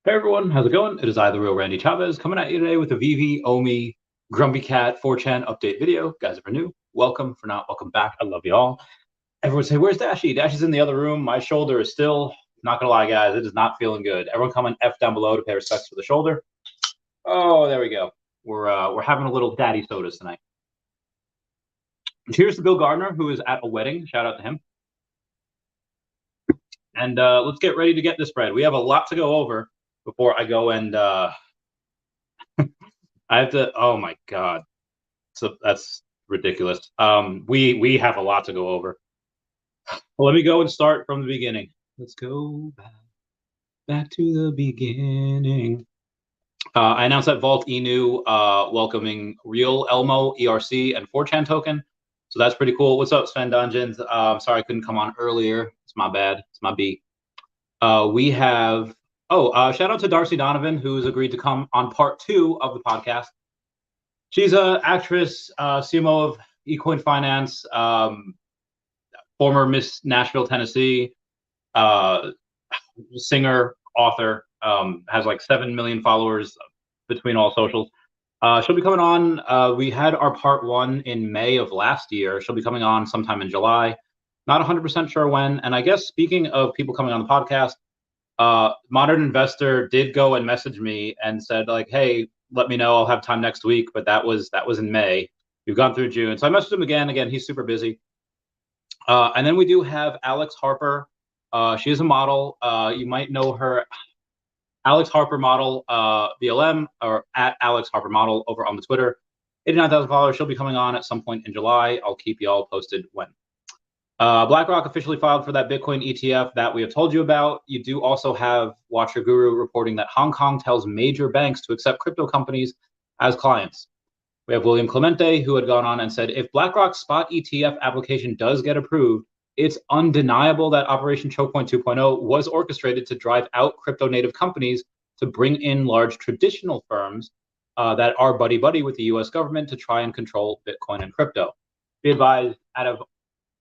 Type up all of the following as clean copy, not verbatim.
Hey everyone, how's it going? It is I, the real Randy Chavez, coming at you today with a Vivi, OMI, GrumpyCat 4chan update video. Guys, if you're new, welcome. For not, welcome back. I love you all. Everyone say, where's Dashy? Dashy's in the other room. My shoulder is still, not gonna lie, guys, it is not feeling good. Everyone comment F down below to pay respects for the shoulder. Oh, there we go. We're having a little daddy sodas tonight. Cheers to Bill Gardner, who is at a wedding. Shout out to him. And let's get ready to get this bread. We have a lot to go over before I go and I have to. Oh my god, so that's ridiculous. We have a lot to go over. Well, let me go and start from the beginning. Let's go back to the beginning. I announced that Vault Inu welcoming Real Elmo ERC and 4chan token. So that's pretty cool. What's up, Sven Dungeons? Sorry I couldn't come on earlier. It's my bad. It's my B. We have shout out to Darcy Donovan, who's agreed to come on part 2 of the podcast. She's an actress, CMO of eCoin Finance, former Miss Nashville, Tennessee, singer, author, has like 7 million followers between all socials. She'll be coming on. We had our part 1 in May of last year. She'll be coming on sometime in July. Not 100% sure when. And I guess speaking of people coming on the podcast, Modern Investor did go and message me and said like, hey, let me know, I'll have time next week. But that was in May. We've gone through June. So I messaged him again, he's super busy. And then we do have Alex Harper. She is a model. You might know her, Alex Harper Model, BLM, or at Alex Harper Model over on the Twitter. 89,000 followers. She'll be coming on at some point in July. I'll keep you all posted when. BlackRock officially filed for that Bitcoin ETF that we have told you about. You do also have Watcher Guru reporting that Hong Kong tells major banks to accept crypto companies as clients. We have William Clemente, who had gone on and said, if BlackRock's spot ETF application does get approved, it's undeniable that Operation Choke Point 2.0 was orchestrated to drive out crypto native companies to bring in large traditional firms that are buddy-buddy with the US government to try and control Bitcoin and crypto. Be advised, out of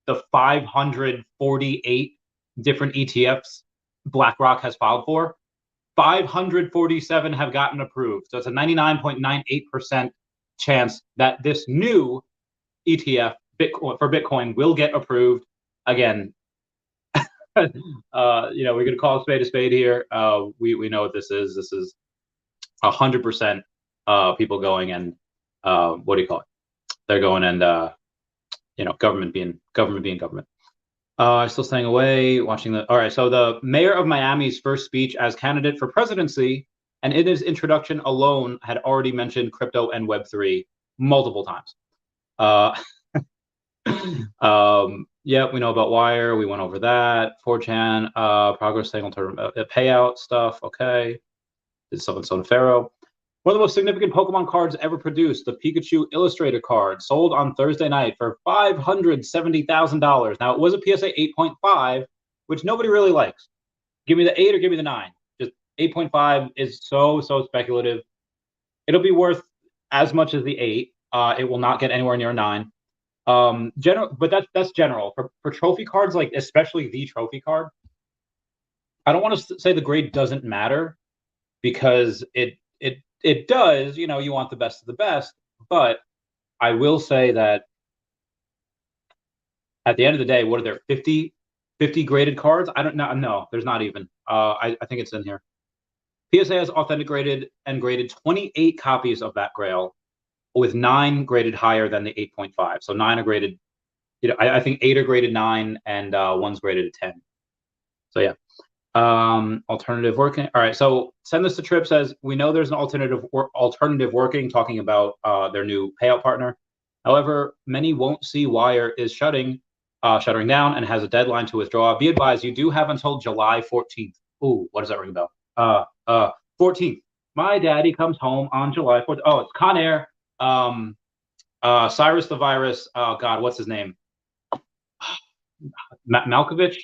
the 548 different ETFs BlackRock has filed for, 547 have gotten approved. So it's a 99.98% chance that this new ETF for Bitcoin will get approved. Again, we're going to call a spade here. We know what this is. This is 100% people going and what do you call it? They're going and government being government. Still staying away, watching the. All right, so the mayor of Miami's first speech as candidate for presidency, and in his introduction alone, had already mentioned crypto and Web3 multiple times. Yeah, we know about Wire. We went over that. 4chan, progress saying alternative payout stuff. Okay, did stuff on Soda Pharaoh. One of the most significant Pokemon cards ever produced, the Pikachu Illustrated card, sold on Thursday night for $570,000. Now, it was a PSA 8.5, which nobody really likes. Give me the 8 or give me the 9. Just 8.5 is so speculative. It'll be worth as much as the 8. It will not get anywhere near a 9. But that's general. For trophy cards, like especially the trophy card, I don't want to say the grade doesn't matter, because it does, you want the best of the best, but I will say that at the end of the day, what are there, 50 graded cards? I don't know. No, there's not even. I think it's in here. PSA has authenticated and graded 28 copies of that grail, with 9 graded higher than the 8.5. So 9 are graded, I think 8 are graded 9 and 1's graded a 10. So yeah. Alternative working. All right, so Send This to Trip says, we know there's an alternative working, talking about their new payout partner. However, many won't see Wire is shuttering down and has a deadline to withdraw. Be advised, you do have until July 14th. Ooh, what does that ring a bell? 14th. My daddy comes home on July 14th. Oh, it's Con Air. Cyrus the Virus. Oh God, what's his name? Malkovich.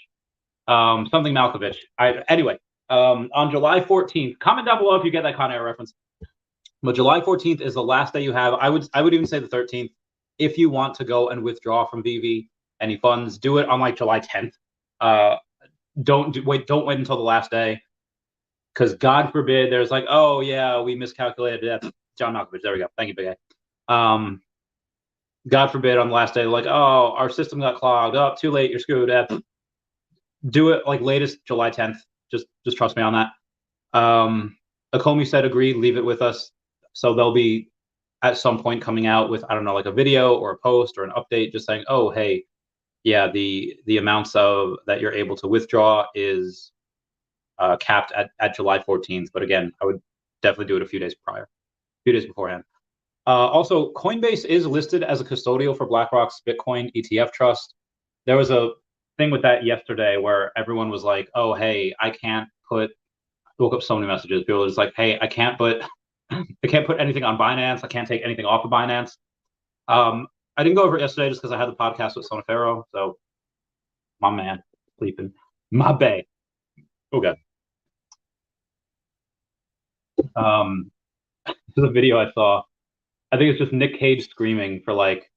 Something Malkovich. Anyway, on July 14th, comment down below if you get that Con Air reference. But July 14th is the last day you have. I would even say the 13th. If you want to go and withdraw from Veve any funds, do it on like July 10th. Don't wait until the last day. because God forbid there's like, oh yeah, we miscalculated that. John Malkovich, there we go. Thank you, Big A. God forbid on the last day, like, oh, our system got clogged. Oh, too late, you're screwed. Do it like latest July 10th. Just trust me on that. Akomi said agreed, leave it with us. So they'll be at some point coming out with, I don't know, like a video or a post or an update just saying, oh, hey, yeah, the amounts of that you're able to withdraw is capped at July 14th. But again, I would definitely do it a few days beforehand. Also, Coinbase is listed as a custodial for BlackRock's Bitcoin ETF trust. There was a thing with that yesterday where everyone was like, oh, hey, I can't put, woke up so many messages. People were just like, hey, I can't put anything on Binance. I can't take anything off of Binance. I didn't go over it yesterday just because I had the podcast with Sonafero. So my man sleeping. My bae. Oh, God. This is a video I saw. I think it's just Nick Cage screaming for like,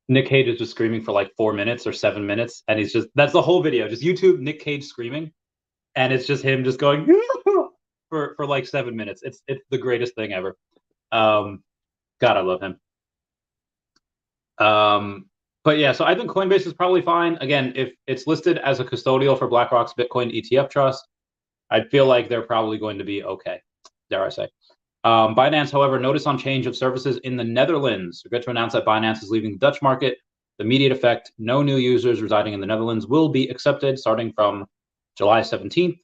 Nick Cage is just screaming for like 4 minutes or 7 minutes. And he's just, that's the whole video. Just YouTube Nick Cage screaming. And it's just him just going for like 7 minutes. It's the greatest thing ever. God, I love him. But yeah, so I think Coinbase is probably fine. Again, if it's listed as a custodial for BlackRock's Bitcoin ETF trust, I feel like they're probably going to be okay, dare I say. Binance, however, notice on change of services in the Netherlands. Regret to announce that Binance is leaving the Dutch market. The immediate effect, no new users residing in the Netherlands will be accepted starting from July 17th.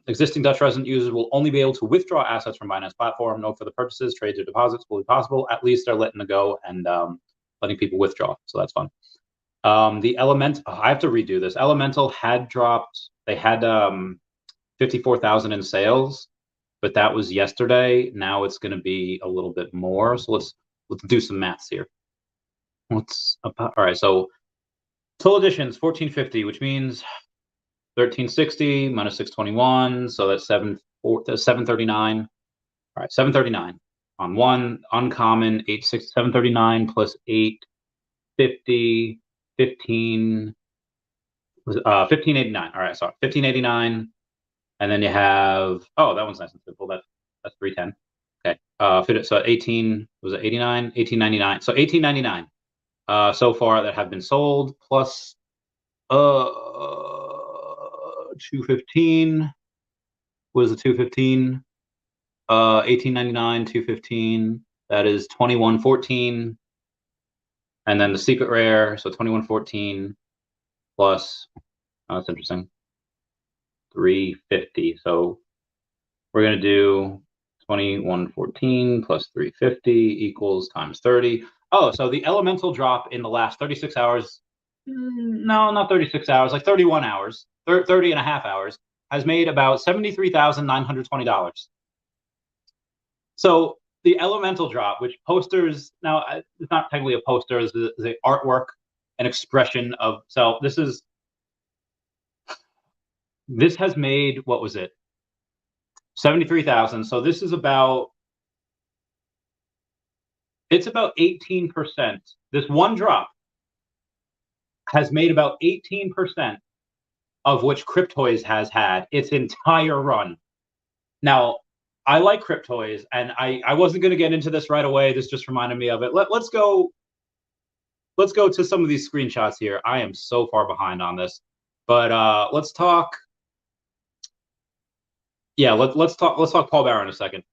Existing Dutch resident users will only be able to withdraw assets from Binance platform. No further purchases, trades, or deposits will be possible. At least they're letting it go and letting people withdraw. So that's fun. The Element, I have to redo this. Elemental had dropped, they had 54,000 in sales, but that was yesterday. Now it's going to be a little bit more. So let's do some maths here. All right, so total additions 1450, which means 1360 minus 621, so that's 739. All right, 739 on one uncommon 739 plus 850 1589. All right, sorry, 1589, and then you have, oh, that one's nice and simple. That's 310. Okay, so 18 was it 89, 1899. So 1899 so far that have been sold, plus 215 was the 215, 1899, 215, that is 2114, and then the secret rare, so 2114 plus, oh, that's interesting, 350. So we're going to do 2114 plus 350 equals times 30. Oh, so the elemental drop in the last 36 hours, no, not 36 hours, like 31 hours, 30 and a half hours, has made about $73,920. So the elemental drop, which posters, now it's not technically a poster, it's an artwork, an expression of self. This has made, what was it? 73,000. So this is about, it's about 18%. This one drop has made about 18% of which Cryptoys has had its entire run. Now, I like Cryptoys, and I wasn't going to get into this right away. This just reminded me of it. Let's go to some of these screenshots here. I am so far behind on this, but let's talk. Yeah, let's talk Paul Barron a second.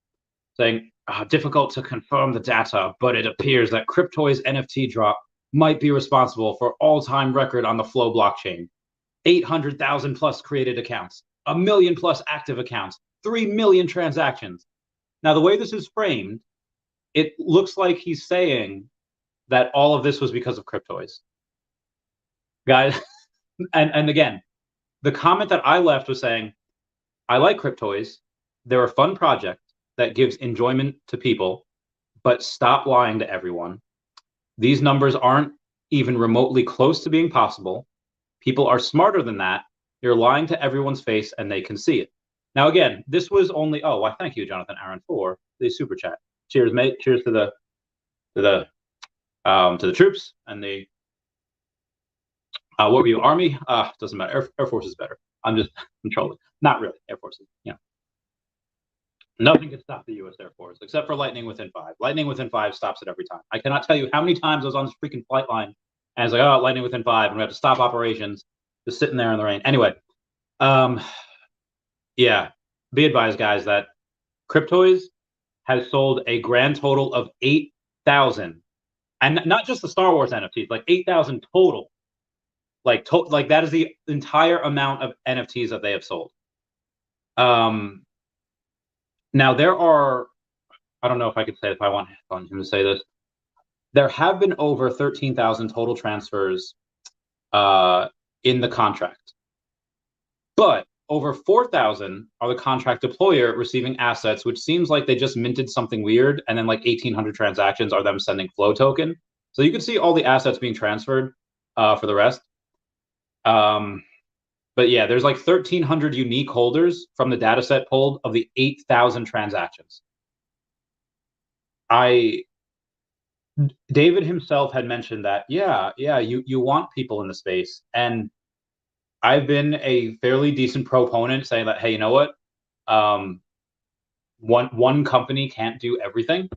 Saying difficult to confirm the data, but it appears that Cryptoys NFT drop might be responsible for all-time record on the Flow blockchain. 800,000 plus created accounts, 1 million plus active accounts, 3 million transactions. Now, the way this is framed, it looks like he's saying that all of this was because of Cryptoys. Guys, and again, the comment that I left was saying, I like Cryptoys. They're a fun project that gives enjoyment to people, but stop lying to everyone. These numbers aren't even remotely close to being possible. People are smarter than that. You're lying to everyone's face and they can see it. Now, again, this was only, oh, why, thank you, Jonathan Aaron, for the super chat. Cheers, mate. Cheers to the troops and the, what were you, Army? Doesn't matter. Air Force is better. I'm trolling. Not really. Air Forces. Yeah. Nothing can stop the U.S. Air Force except for Lightning Within 5. Lightning Within 5 stops it every time. I cannot tell you how many times I was on this freaking flight line and it's like, oh, Lightning Within 5, and we have to stop operations, just sitting there in the rain. Anyway, yeah, be advised, guys, that Cryptoys has sold a grand total of 8,000, and not just the Star Wars NFTs, like 8,000 total. Like that is the entire amount of NFTs that they have sold. Now there are, I don't know if I could say it, if I want him to say this. There have been over 13,000 total transfers in the contract, but over 4,000 are the contract deployer receiving assets, which seems like they just minted something weird, and then like 1,800 transactions are them sending flow token. So you can see all the assets being transferred for the rest. But yeah, there's like 1,300 unique holders from the data set pulled of the 8,000 transactions. David himself had mentioned that, yeah, you want people in the space. And I've been a fairly decent proponent saying that, hey, you know what? One company can't do everything.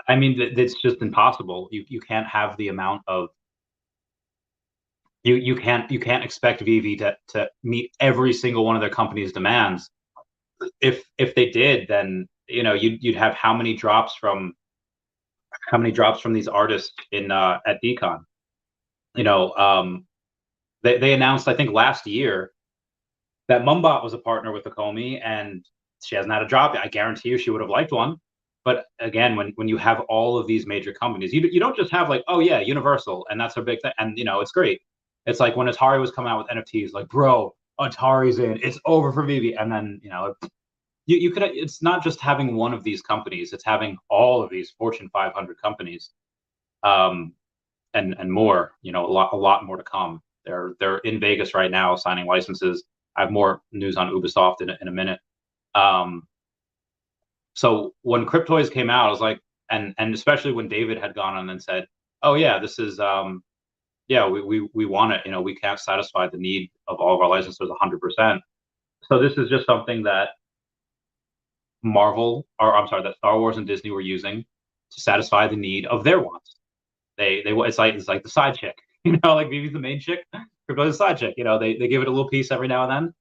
I mean, it's just impossible. You can't have the amount of you can't expect Veve to meet every single one of their company's demands. If they did, then you'd have how many drops from these artists in at DCon. They announced, I think last year, that Mumbot was a partner with the Comey, and she hasn't had a drop. I guarantee you she would have liked one. But again, when you have all of these major companies, you don't just have like, oh yeah, Universal, and that's a big thing, and it's great. It's like when Atari was coming out with NFTs, like, bro, Atari's in, it's over for Veve, and then you could. It's not just having one of these companies; it's having all of these Fortune 500 companies, and more. A lot more to come. They're in Vegas right now signing licenses. I have more news on Ubisoft in a minute. So when Cryptoys came out, I was like, and especially when David had gone on and said, oh yeah, this is we want it. We can't satisfy the need of all of our licensors 100%. So this is just something that that Star Wars and Disney were using to satisfy the need of their wants. It's like the side chick, like Vivi's the main chick, Crypto's the side chick. They give it a little piece every now and then,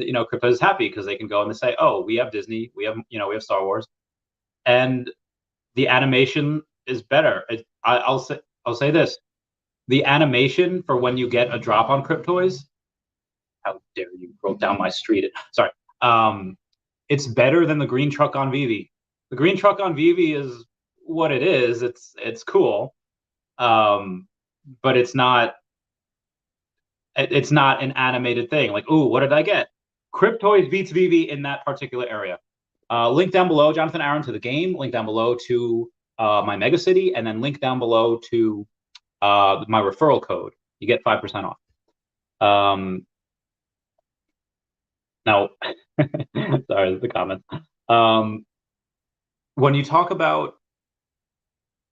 and Crypto is happy because they can go and they say, oh, we have Disney, we have Star Wars, and the animation is better. I'll say this: the animation for when you get a drop on Cryptoys, how dare you broke down my street? Sorry. It's better than the green truck on Veve. The green truck on Veve is what it is. It's cool, but it's not an animated thing. Like, ooh, what did I get? Cryptoys beats Veve in that particular area. Link down below, Jonathan Aaron, to the game. Link down below to my Megacity, and then link down below to my referral code. You get 5% off. Now, sorry, the comments. When you talk about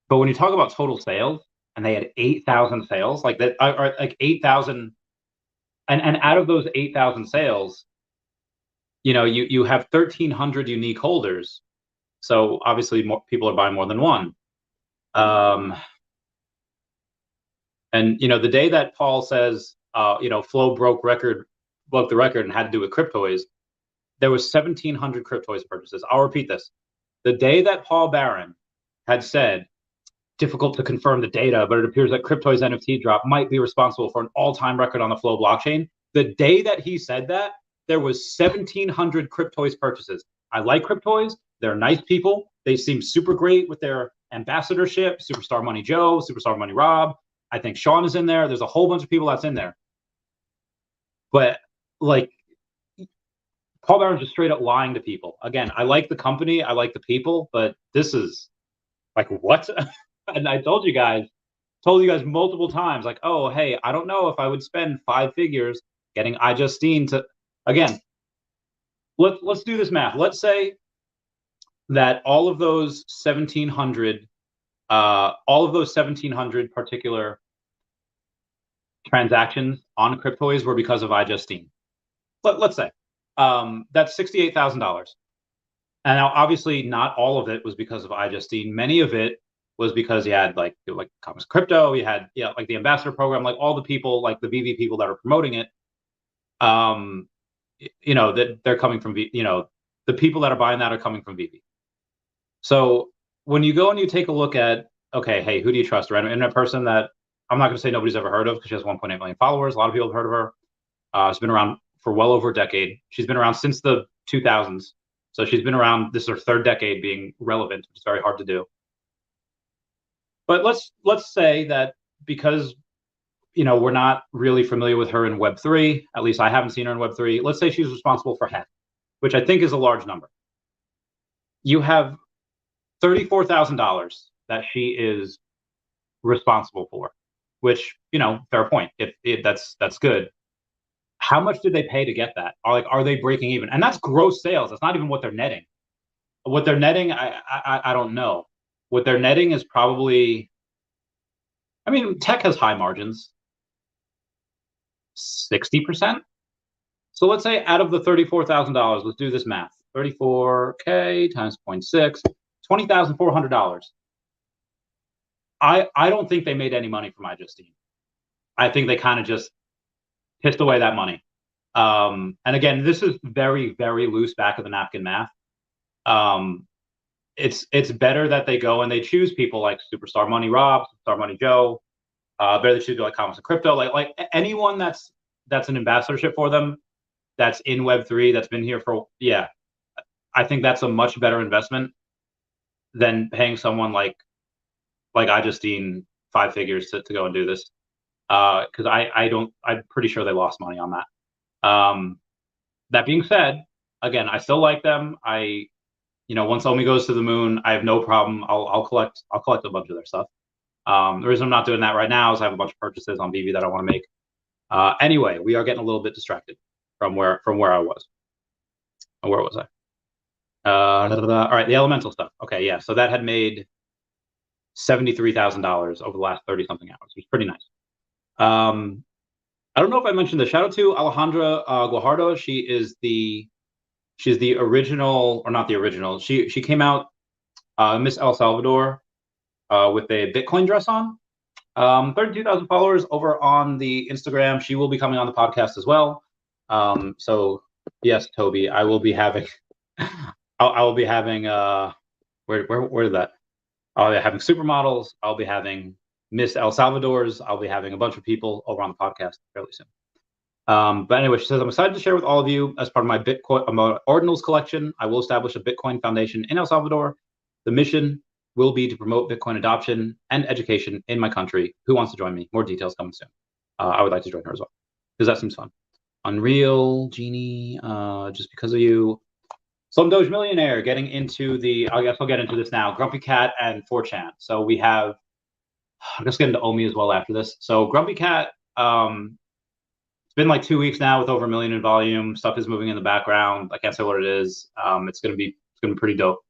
total sales, and they had 8,000 sales, like that, are like 8,000, and out of those 8,000 sales, you have 1,300 unique holders. So obviously, more people are buying more than one. And the day that Paul says, Flow broke the record and had to do with Cryptoys, there was 1,700 Cryptoys purchases. I'll repeat this: the day that Paul Barron had said, difficult to confirm the data, but it appears that Cryptoys NFT drop might be responsible for an all-time record on the Flow blockchain. The day that he said that, there was 1,700 Cryptoys purchases. I like Cryptoys. They're nice people. They seem super great with their ambassadorship. Superstar Money Joe, Superstar Money Rob. I think Sean is in there. There's a whole bunch of people that's in there. But like, Paul Barron's just straight up lying to people. Again, I like the company. I like the people, but this is like, what? And I told you guys multiple times, like, oh, hey, I don't know if I would spend 5 figures getting iJustine to, again, let's do this math. Let's say that all of those 1,700 particular transactions on Cryptoys were because of iJustine. Let's say that's $68,000. And now, obviously, not all of it was because of iJustine. Many of it was because you had like Comics Crypto, you had like the ambassador program, like all the people, like the Veve people that are promoting it. That they're coming from the people that are buying that are coming from Veve. So when you go and you take a look at, okay, hey, who do you trust? A random internet person that I'm not going to say nobody's ever heard of because she has 1.8 million followers. A lot of people have heard of her. She's been around for well over a decade. She's been around since the 2000s. So she's been around. This is her third decade being relevant, which is very hard to do. But let's say that because we're not really familiar with her in Web3. At least I haven't seen her in Web3. Let's say she's responsible for half, which I think is a large number. You have $34,000 that she is responsible for, which fair point. If that's good. How much did they pay to get that? Are they breaking even? And that's gross sales. That's not even what they're netting. What they're netting, I don't know. What they're netting is probably, I mean, tech has high margins, 60%. So let's say out of the $34,000, let's do this math. 34K times 0.6, $20,400. I don't think they made any money from iJustine. I think they kind of just pissed away that money. And again, this is very, very loose back of the napkin math. It's better that they go and they choose people like Superstar Money Rob, Superstar Money Joe. Better they choose people like Comics and Crypto, like anyone that's an ambassadorship for them, that's in Web3, that's been here for I think that's a much better investment than paying someone like iJustine 5 figures to go and do this. Because I'm pretty sure they lost money on that. That being said, again, I still like them. Once OMI goes to the moon, I have no problem. I'll collect a bunch of their stuff. The reason I'm not doing that right now is I have a bunch of purchases on Veve that I want to make. Anyway, we are getting a little bit distracted from where I was. Where was I? All right, the elemental stuff. Okay, yeah. So that had made $73,000 over the last 30-something hours. It was pretty nice. I don't know if I mentioned this. Shout out to Alejandra Guajardo. She's the original, or not the original. She came out Miss El Salvador with a Bitcoin dress on. 32,000 followers over on the Instagram. She will be coming on the podcast as well. So yes, Toby, I will be having I will be having where did that? I'll be having supermodels. I'll be having Miss El Salvador's. I'll be having a bunch of people over on the podcast fairly soon. But anyway, she says, I'm excited to share with all of you as part of my Bitcoin Ordinals collection. I will establish a Bitcoin foundation in El Salvador. The mission will be to promote Bitcoin adoption and education in my country. Who wants to join me? More details coming soon. I would like to join her as well, because that seems fun. Unreal, Genie, just because of you. Slum Doge Millionaire getting into I guess I'll get into this now. GrumpyCat and 4chan. So we have, I'll just get into OMI as well after this. So GrumpyCat, it's been like 2 weeks now with over 1 million in volume. Stuff is moving in the background. I can't say what it is. It's gonna be pretty dope.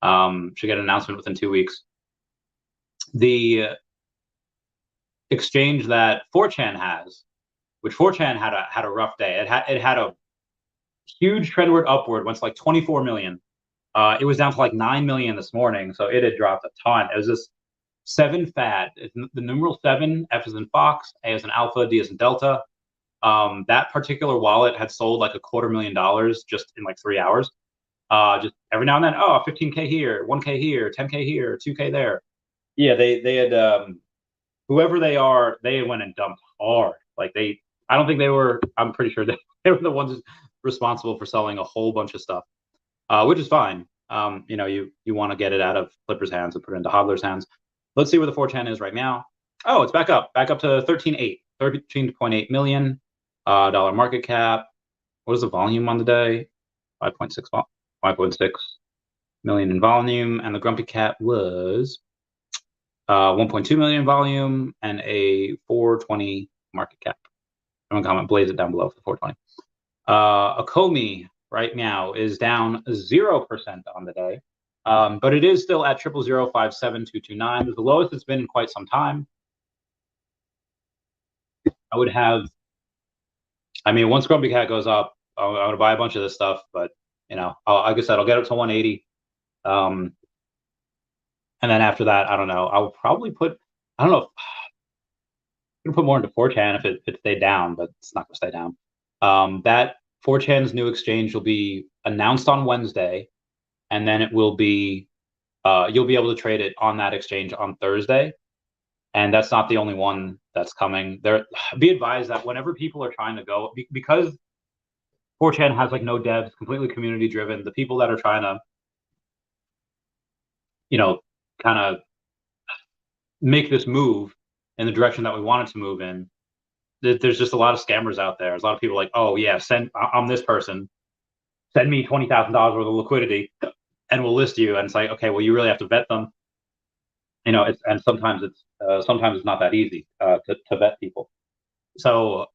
Should get an announcement within 2 weeks. The exchange that 4chan has, which 4chan had a rough day. It had a huge trendward upward, went to like 24 million. It was down to like 9 million this morning, so it had dropped a ton. It was this 7 fad. It's the numeral 7, F as in Fox, A as in Alpha, D as in Delta. That particular wallet had sold like $250,000 just in like 3 hours. Just every now and then, 15K here, 1K here, 10K here, 2K there. Yeah, they had whoever they are, they went and dumped hard. Like I don't think they were. I'm pretty sure they were the ones responsible for selling a whole bunch of stuff, which is fine. You want to get it out of Clipper's hands and put it into Hodler's hands. Let's see where the 4chan is right now. Oh, it's back up to 13.8 million dollar market cap. What is the volume on the day? 5.6 million in volume, and the GrumpyCat was 1.2 million volume and a 420 market cap. Someone comment, blaze it down below for 420. Akomi right now is down 0% on the day, but it is still at 0.0057229. The lowest it's been in quite some time. I would have. I mean, once GrumpyCat goes up, I'm going to buy a bunch of this stuff. But you know, like I said, I'll get it to 180. And then after that, I don't know. I'll probably put. I don't know. I'm gonna put more into 4chan if it stayed down, but it's not gonna stay down. That 4chan's new exchange will be announced on Wednesday, and then it will be. You'll be able to trade it on that exchange on Thursday. And that's not the only one that's coming. There, be advised that whenever people are trying to go, because 4chan has like no devs, completely community driven. The people that are trying to, you know, kind of make this move in the direction that we want it to move in, there's just a lot of scammers out there. There's a lot of people like, oh yeah, I'm this person, send me $20,000 worth of liquidity, and we'll list you. And it's like, okay, well, you really have to vet them. You know, and sometimes it's not that easy to vet people. So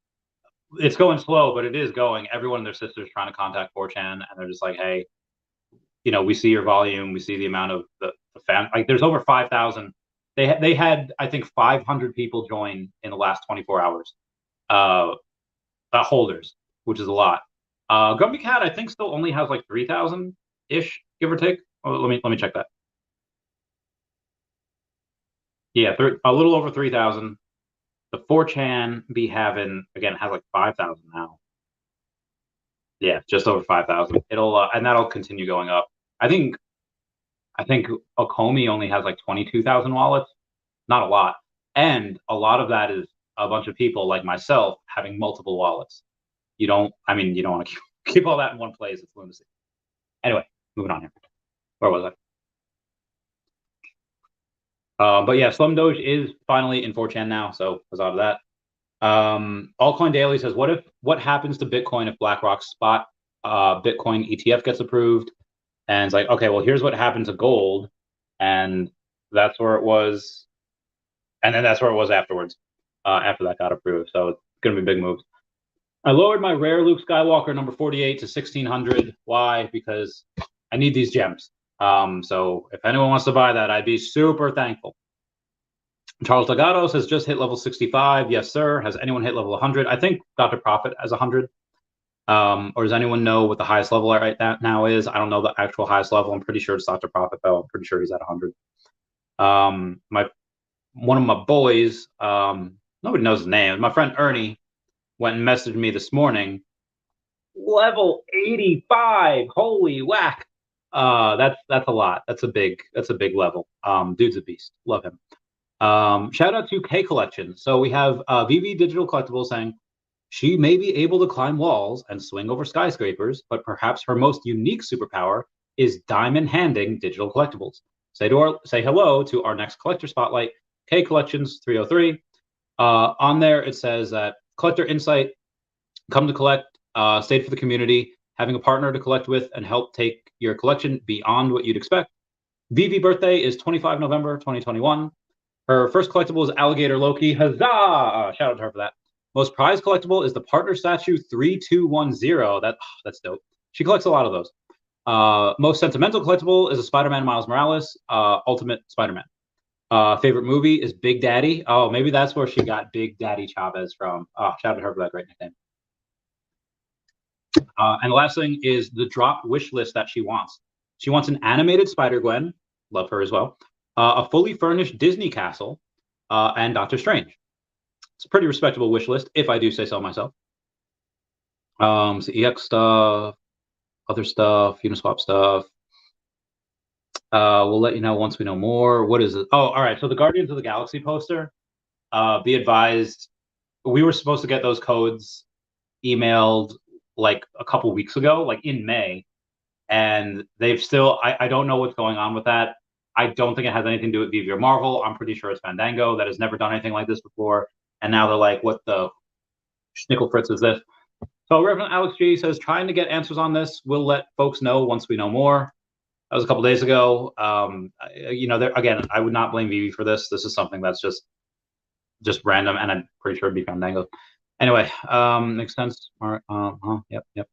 it's going slow, but it is going. Everyone and their sister is trying to contact 4chan, and they're just like, hey, you know, we see your volume, we see the amount of the fan. Like, there's over 5,000. They had, I think, 500 people join in the last 24 hours. Holders, which is a lot. GrumpyCat, I think, still only has like 3,000 ish, give or take. Oh, let me check that. Yeah, a little over 3,000. The 4chan be having, again, has like 5,000 now. Yeah, just over 5,000. It'll and that'll continue going up. I think OMI only has like 22,000 wallets. Not a lot, and a lot of that is a bunch of people like myself having multiple wallets. You don't want to keep all that in one place. It's lunacy. Anyway, moving on here. Where was I? But yeah, Slum Doge is finally in 4chan now, so I was out of that. Altcoin Daily says, what happens to Bitcoin if BlackRock's spot Bitcoin ETF gets approved? And it's like, okay, well, here's what happened to gold, and that's where it was, and then that's where it was afterwards, after that got approved. So it's gonna be big moves. I lowered my rare Luke Skywalker number 48 to 1,600. Why? Because I need these gems. So if anyone wants to buy that, I'd be super thankful. Charles Delgado says, just hit level 65. Yes, sir. Has anyone hit level 100? I think Dr. Profit has 100. Or does anyone know what the highest level right now is? I don't know the actual highest level. I'm pretty sure it's Dr. Profit, though. I'm pretty sure he's at 100. One of my boys, nobody knows his name. My friend Ernie went and messaged me this morning. Level 85. Holy whack. That's a lot. That's a big level. Dude's a beast. Love him. Shout out to K Collection. So we have Veve Digital Collectibles saying she may be able to climb walls and swing over skyscrapers, but perhaps her most unique superpower is diamond handing digital collectibles. Say hello to our next collector spotlight, K Collections 303. On there it says that collector insight, come to collect, stayed for the community, having a partner to collect with and help take your collection beyond what you'd expect. Veve birthday is 25 November 2021. Her first collectible is Alligator Loki. Huzzah! Shout out to her for that. Most prized collectible is the partner statue 3210. That's dope. She collects a lot of those. Most sentimental collectible is a Spider-Man Miles Morales, Ultimate Spider-Man. Favorite movie is Big Daddy. Oh, maybe that's where she got Big Daddy Chavez from. Oh, shout out to her for that great nickname. And the last thing is the drop wish list that she wants. She wants an animated Spider-Gwen. Love her as well. A fully furnished Disney castle, and Doctor Strange. It's a pretty respectable wish list, if I do say so myself. So EX stuff, other stuff, Uniswap stuff. We'll let you know once we know more. What is it? Oh, all right. So the Guardians of the Galaxy poster, be advised, we were supposed to get those codes emailed like a couple weeks ago, like in May. And they've still, I don't know what's going on with that. I don't think it has anything to do with Veve or Marvel. I'm pretty sure it's Fandango that has never done anything like this before. And now they're like, what the schnickel fritz is this? So Reverend Alex G says, trying to get answers on this. We'll let folks know once we know more. That was a couple days ago. You know, again, I would not blame Veve for this. This is something that's just random, and I'm pretty sure it'd be Fandango. Anyway, makes sense. All right. Yep.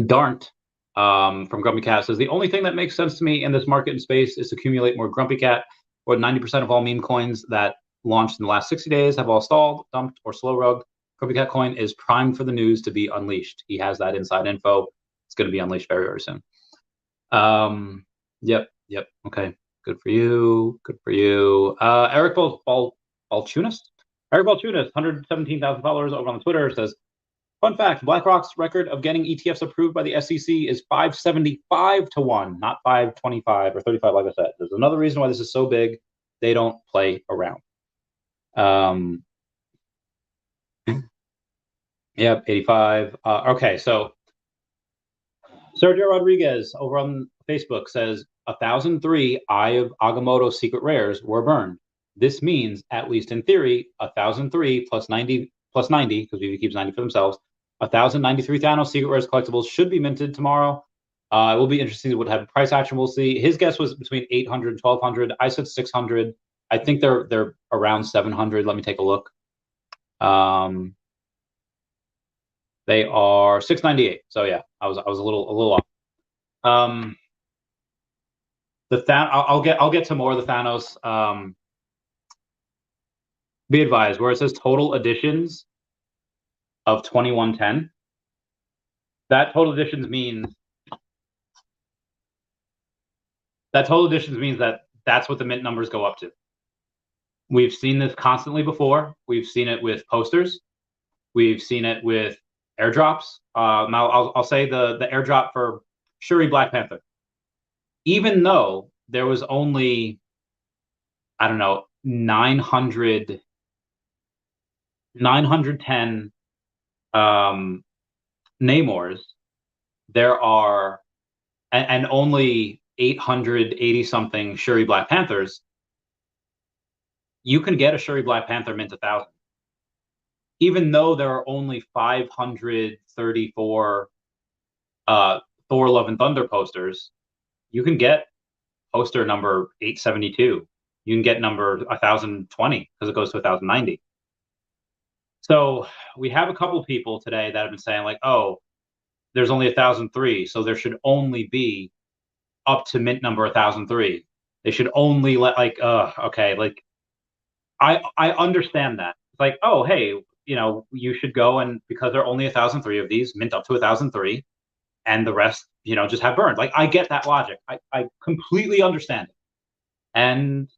Darnt. From GrumpyCat says, the only thing that makes sense to me in this market and space is to accumulate more GrumpyCat, or 90% of all meme coins that launched in the last 60 days have all stalled, dumped, or slow rugged. GrumpyCat coin is primed for the news to be unleashed. He has that inside info. It's going to be unleashed very, very soon. Yep. Okay. Good for you. Eric Balchunas? Eric Balchunas, 117,000 followers over on Twitter, says, fun fact, BlackRock's record of getting ETFs approved by the SEC is 575 to 1, not 525 or 35, like I said. There's another reason why this is so big. They don't play around. Yep, 85. Okay, so Sergio Rodriguez over on Facebook says 1,003 Eye of Agamotto secret rares were burned. This means, at least in theory, 1,003 plus 90, because Vivi keeps 90 for themselves, 1,093 Thanos secret rares collectibles should be minted tomorrow. It will be interesting to what type of price action we'll see. His guess was between 800 and 1,200. I said 600. I think they're around 700. Let me take a look. They are 698. So yeah, I was a little off. I'll get to more of the Thanos. Be advised, where it says total additions of 2110, that total additions means that that's what the mint numbers go up to. We've seen this constantly before. We've seen it with posters. We've seen it with airdrops. Now I'll say the airdrop for Shuri Black Panther. Even though there was only, I don't know, 910 Namors, there are, and only 880 something Shuri Black Panthers. You can get a Shuri Black Panther mint 1,000. Even though there are only 534 Thor Love and Thunder posters, you can get poster number 872. You can get number 1,020 because it goes to 1,090. So we have a couple people today that have been saying like, oh, there's only 1,003, so there should only be up to mint number 1,003. They should only let okay, like I understand that. It's like, oh, hey, you should go and because there are only 1,003 of these, mint up to 1,003, and the rest, just have burned. Like I get that logic. I completely understand it. And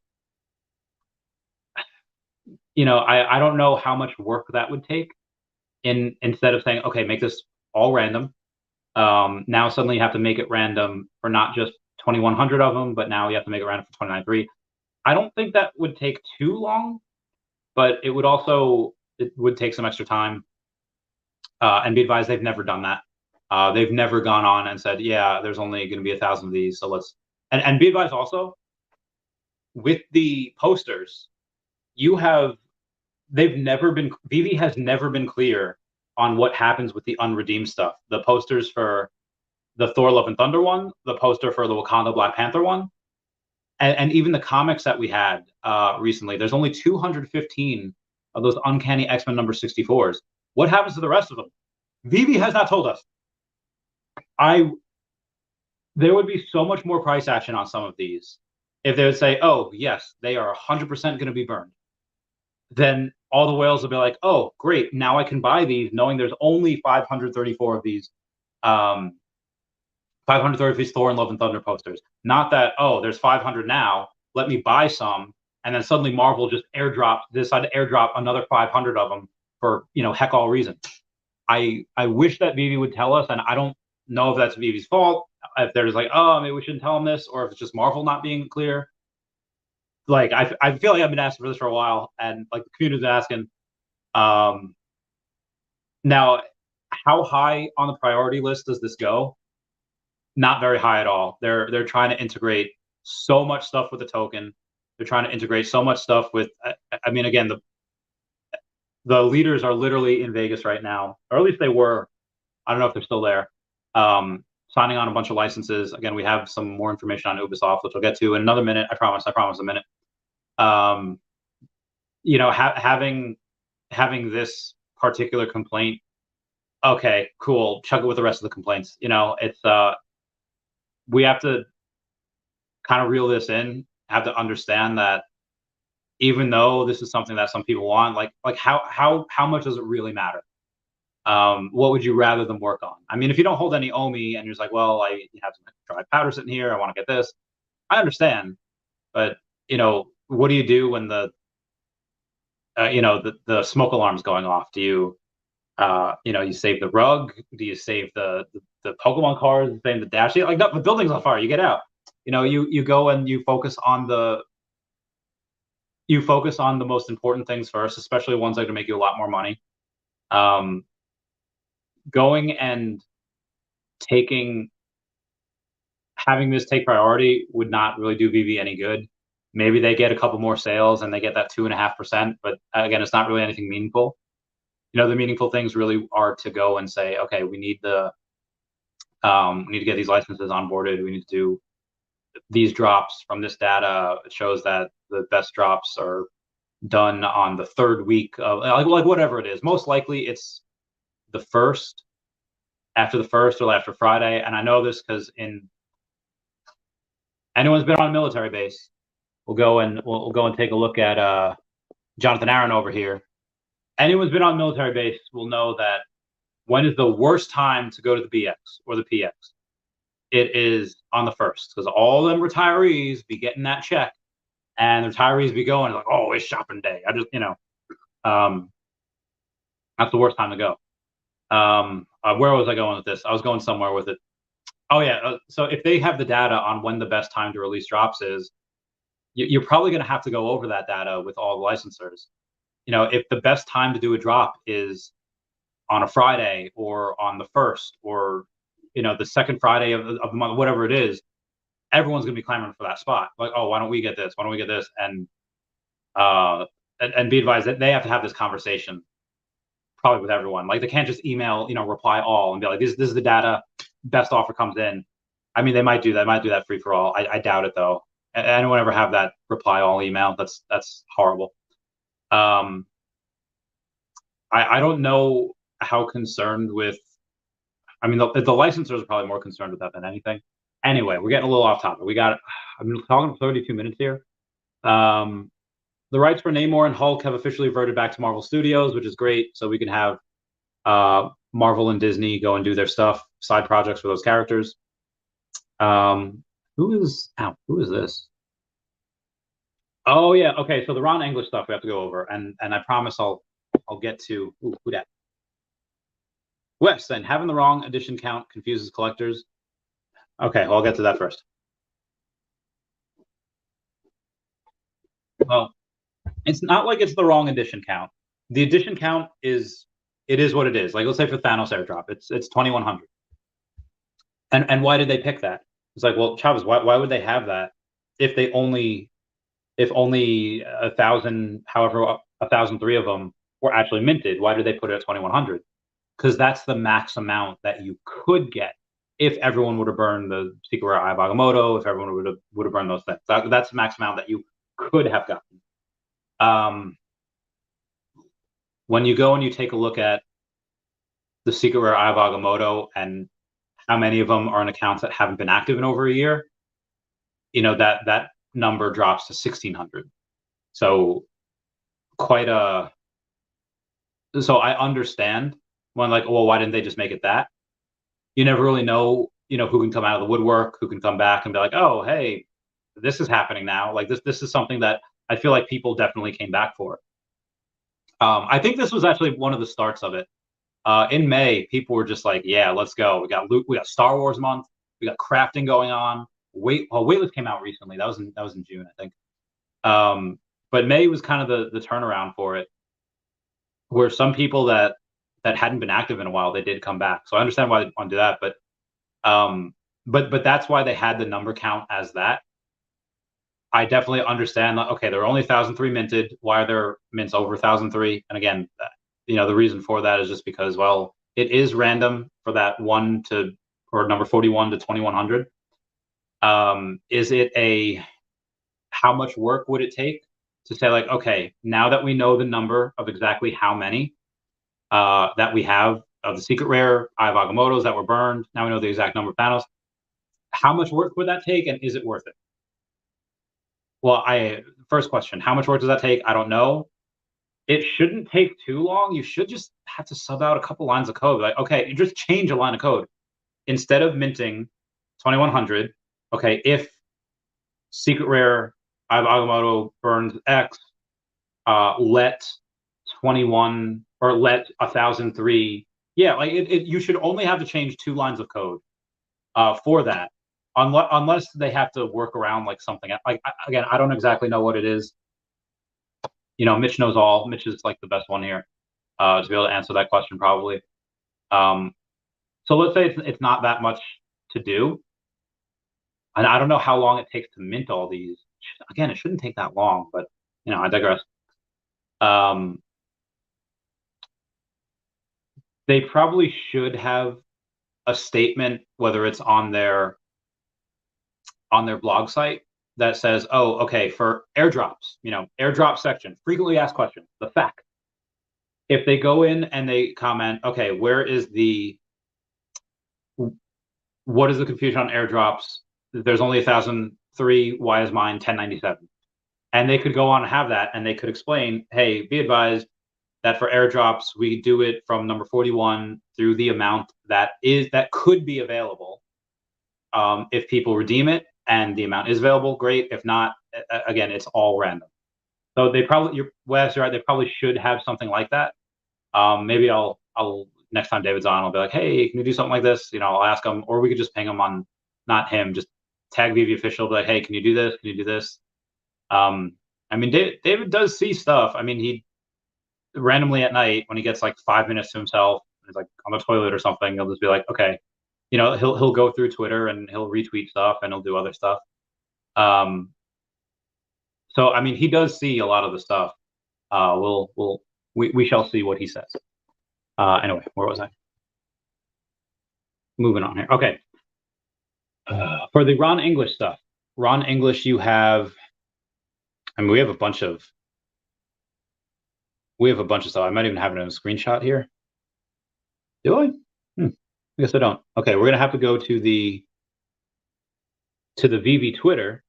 I don't know how much work that would take instead of saying, okay, make this all random. Now suddenly you have to make it random for not just 2,100 of them, but now you have to make it random for 29.3. I don't think that would take too long, but it would take some extra time. And be advised, they've never done that. They've never gone on and said, yeah, there's only going to be 1,000 of these, so let's. And be advised also, with the posters, Vive has never been clear on what happens with the unredeemed stuff. The posters for the Thor Love and Thunder one, the poster for the Wakanda Black Panther one, and even the comics that we had recently. There's only 215 of those Uncanny X-Men number 64s. What happens to the rest of them? Vive has not told us. There would be so much more price action on some of these if they would say, oh, yes, they are 100% going to be burned. Then all the whales will be like, oh, great, now I can buy these knowing there's only 534 of these 530 Thor and Love and Thunder posters. Not that, oh, there's 500 now, let me buy some, and then suddenly Marvel just decided to airdrop another 500 of them for, heck all reason. I wish that Vive would tell us, and I don't know if that's Vive's fault, if they're just like, oh, maybe we shouldn't tell them this, or if it's just Marvel not being clear. Like, I feel like I've been asking for this for a while, and like the community's asking. Now, how high on the priority list does this go? Not very high at all. They're trying to integrate so much stuff with the token. They're trying to integrate so much stuff with. I mean, again, the leaders are literally in Vegas right now, or at least they were. I don't know if they're still there. Signing on a bunch of licenses. Again, we have some more information on Ubisoft, which I'll get to in another minute. I promise a minute. Having this particular complaint. Okay, cool. Chug it with the rest of the complaints. It's we have to kind of reel this in. Have to understand that even though this is something that some people want, like how much does it really matter? What would you rather them work on? I mean, if you don't hold any OMI and you're just like, well, I have some dry powder sitting here, I want to get this. I understand, but what do you do when the smoke alarm's going off? Do you you save the rug? Do you save the Pokemon cards? Save the dash? Like, no, the building's on fire. You get out. You go and you focus on the most important things first, especially ones that are going to make you a lot more money. Going and having this take priority would not really do Veve any good. Maybe they get a couple more sales and they get that 2.5%, but again, it's not really anything meaningful. The meaningful things really are to go and say, okay, we need to get these licenses onboarded. We need to do these drops from this data. It shows that the best drops are done on the third week of like whatever it is. Most likely it's the first, after the first or after Friday. And I know this because anyone's been on a military base, we'll go and take a look at Jonathan Aaron over here. Anyone's been on a military base will know that when is the worst time to go to the BX or the PX? It is on the first, because all them retirees be getting that check, and the retirees be going like, oh, it's shopping day. I just, that's the worst time to go. Where was I going with this? I was going somewhere with it. Oh yeah. So if they have the data on when the best time to release drops is, you're probably going to have to go over that data with all the licensors. If the best time to do a drop is on a Friday or on the first or the second Friday of the month, whatever it is, everyone's going to be clamoring for that spot. Like, oh, why don't we get this? Why don't we get this? And be advised that they have to have this conversation probably with everyone. Like, they can't just email, reply all and be like, this is the data, best offer comes in. I mean, they might do that. Might do that free for all. I doubt it though. Anyone ever have that reply all email? That's horrible. I don't know how concerned with. I mean, the licensors are probably more concerned with that than anything. Anyway, we're getting a little off topic. I've been talking for 32 minutes here. The rights for Namor and Hulk have officially reverted back to Marvel Studios, which is great. So we can have Marvel and Disney go and do their stuff, side projects for those characters. Who is this? Oh yeah, okay. So the Ron English stuff we have to go over, and I promise I'll get to who that. Wes, and having the wrong edition count confuses collectors. Okay, well, I'll get to that first. Well, it's not like it's the wrong edition count. The edition count is what it is. Like, let's say for Thanos Airdrop, it's 2100. And why did they pick that? It's like, well, Chavez, why would they have that if only 1,000, however 1,003 of them were actually minted? Why did they put it at 2100? Because that's the max amount that you could get if everyone would have burned the secret rare Eye of Agamotto, if everyone would have burned those things. That's the max amount that you could have gotten. When you go and you take a look at the secret rare Eye of Agamotto and how many of them are in accounts that haven't been active in over a year, that number drops to 1,600. So so I understand when, like, well, why didn't they just make it that? You never really know, who can come out of the woodwork, who can come back and be like, oh, hey, this is happening now. Like, this is something that I feel like people definitely came back for. I think this was actually one of the starts of it. In May, people were just like, yeah, let's go. We got Star Wars month. We got crafting going on. Weightless came out recently. That was in June, I think. But May was kind of the turnaround for it, where some people that hadn't been active in a while, they did come back. So I understand why they want to do that, but that's why they had the number count as that. I definitely understand that. Okay, there are only 1,003 minted. Why are there mints over 1,003? And again, the reason for that is just because, well, it is random for that number 41 to 2,100. Is it how much work would it take to say, like, okay, now that we know the number of exactly how many that we have of the secret rare Eye of Agamottos that were burned, now we know the exact number of Thanos, how much work would that take, and is it worth it? Well, first question, how much work does that take? I don't know. It shouldn't take too long. You should just have to sub out a couple lines of code. Like, okay, you just change a line of code. Instead of minting 2100, okay, if secret rare Agamotto burns X, let 21 or let 1003. Yeah, like you should only have to change 2 lines of code for that, unless they have to work around like something. Like again, I don't exactly know what it is. You know, Mitch knows all. Mitch is like the best one here to be able to answer that question probably. So let's say it's not that much to do, and I don't know how long it takes to mint all these. Again, it shouldn't take that long, but you know, I digress. They probably should have a statement, whether it's on their blog site, that says, oh, okay, for airdrops, you know, airdrop section, frequently asked questions, the fact. If they go in and they comment, okay, what is the confusion on airdrops? There's only 1,003, why is mine 1097? And they could go on and have that, and they could explain, hey, be advised that for airdrops, we do it from number 41 through the amount that could be available. If people redeem it and the amount is available, great. If not, again, it's all random. So they probably, Wes, you're right, they probably should have something like that. Maybe I'll next time David's on, I'll be like, hey, can you do something like this? You know, I'll ask him, or we could just ping him on, not him, just tag Veve official, be like, hey, can you do this? Can you do this? I mean, David does see stuff. I mean, he randomly at night when he gets like 5 minutes to himself, he's like on the toilet or something, he'll just be like, okay, you know, he'll go through Twitter and he'll retweet stuff and he'll do other stuff. So I mean, he does see a lot of the stuff. We shall see what he says. Anyway, where was I? Moving on here. Okay. For the Ron English stuff, Ron English, you have. I mean, we have a bunch of stuff. I might even have it in a screenshot here. Do I? I guess I don't. Okay, we're gonna have to go to the Veve Twitter,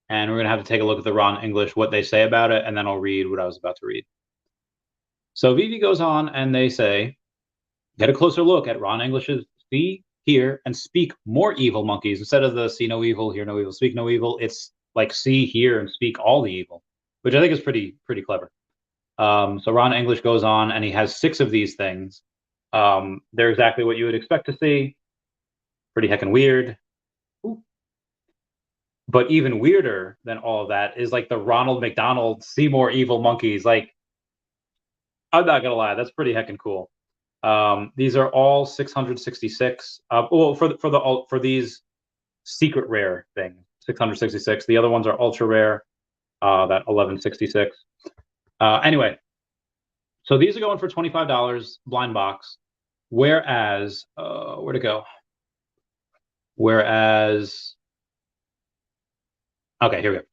and we're gonna have to take a look at the Ron English, what they say about it, and then I'll read what I was about to read. So Veve goes on, and they say, get a closer look at Ron English's see, hear, and speak more evil monkeys. Instead of the see no evil, hear no evil, speak no evil, it's like see, hear, and speak all the evil, which I think is pretty clever. So Ron English goes on, and he has 6 of these things. They're exactly what you would expect to see. Pretty heckin' weird. Ooh. But even weirder than all of that is like the Ronald McDonald see more evil monkeys. Like, I'm not gonna lie, that's pretty heckin' cool. These are all 666. Well, for these secret rare things, 666. The other ones are ultra rare. That 1166. Anyway, so these are going for $25 blind box. Whereas, where'd it go? Whereas, okay, here we go.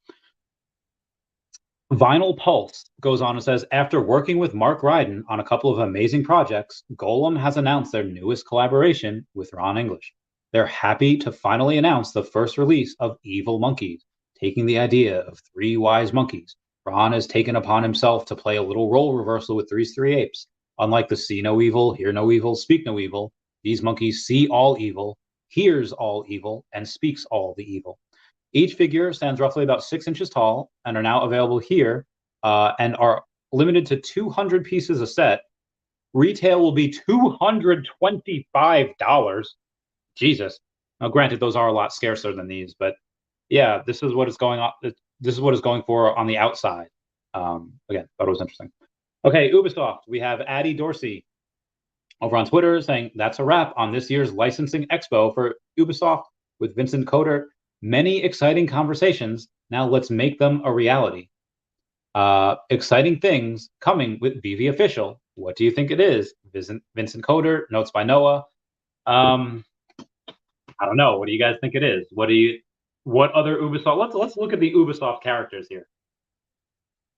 Vinyl Pulse goes on and says, after working with Mark Ryden on a couple of amazing projects, Golem has announced their newest collaboration with Ron English. They're happy to finally announce the first release of Evil Monkeys, taking the idea of 3 wise monkeys. Ron has taken upon himself to play a little role reversal with these 3 apes. Unlike the see no evil, hear no evil, speak no evil, these monkeys see all evil, hears all evil, and speaks all the evil. Each figure stands roughly about 6 inches tall and are now available here and are limited to 200 pieces a set. Retail will be $225. Jesus. Now, granted, those are a lot scarcer than these, but yeah, this is what it's going on. This is what it's going for on the outside. Again, thought it was interesting. Okay, Ubisoft. We have Addie Dorsey over on Twitter saying that's a wrap on this year's licensing expo for Ubisoft with Vincent Coder. Many exciting conversations. Now let's make them a reality. Exciting things coming with Veve Official. What do you think it is? Vincent Coder, notes by Noah. I don't know. What do you guys think it is? What other Ubisoft? Let's look at the Ubisoft characters here.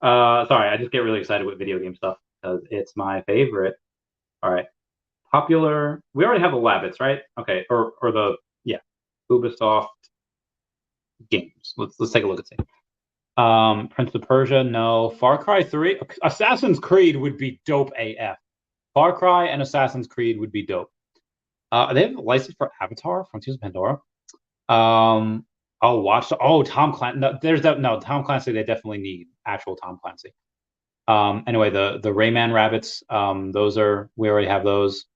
Sorry, I just get really excited with video game stuff because it's my favorite. All right. Popular. We already have the Labbits, right? Okay. Or the Ubisoft games. Let's take a look and see. Prince of Persia, no. Far Cry 3, Assassin's Creed would be dope AF. Far Cry and Assassin's Creed would be dope. They have a license for Avatar, Frontiers of Pandora. Tom Clancy. No, Tom Clancy. They definitely need actual Tom Clancy. Anyway, the Rayman rabbits. We already have those.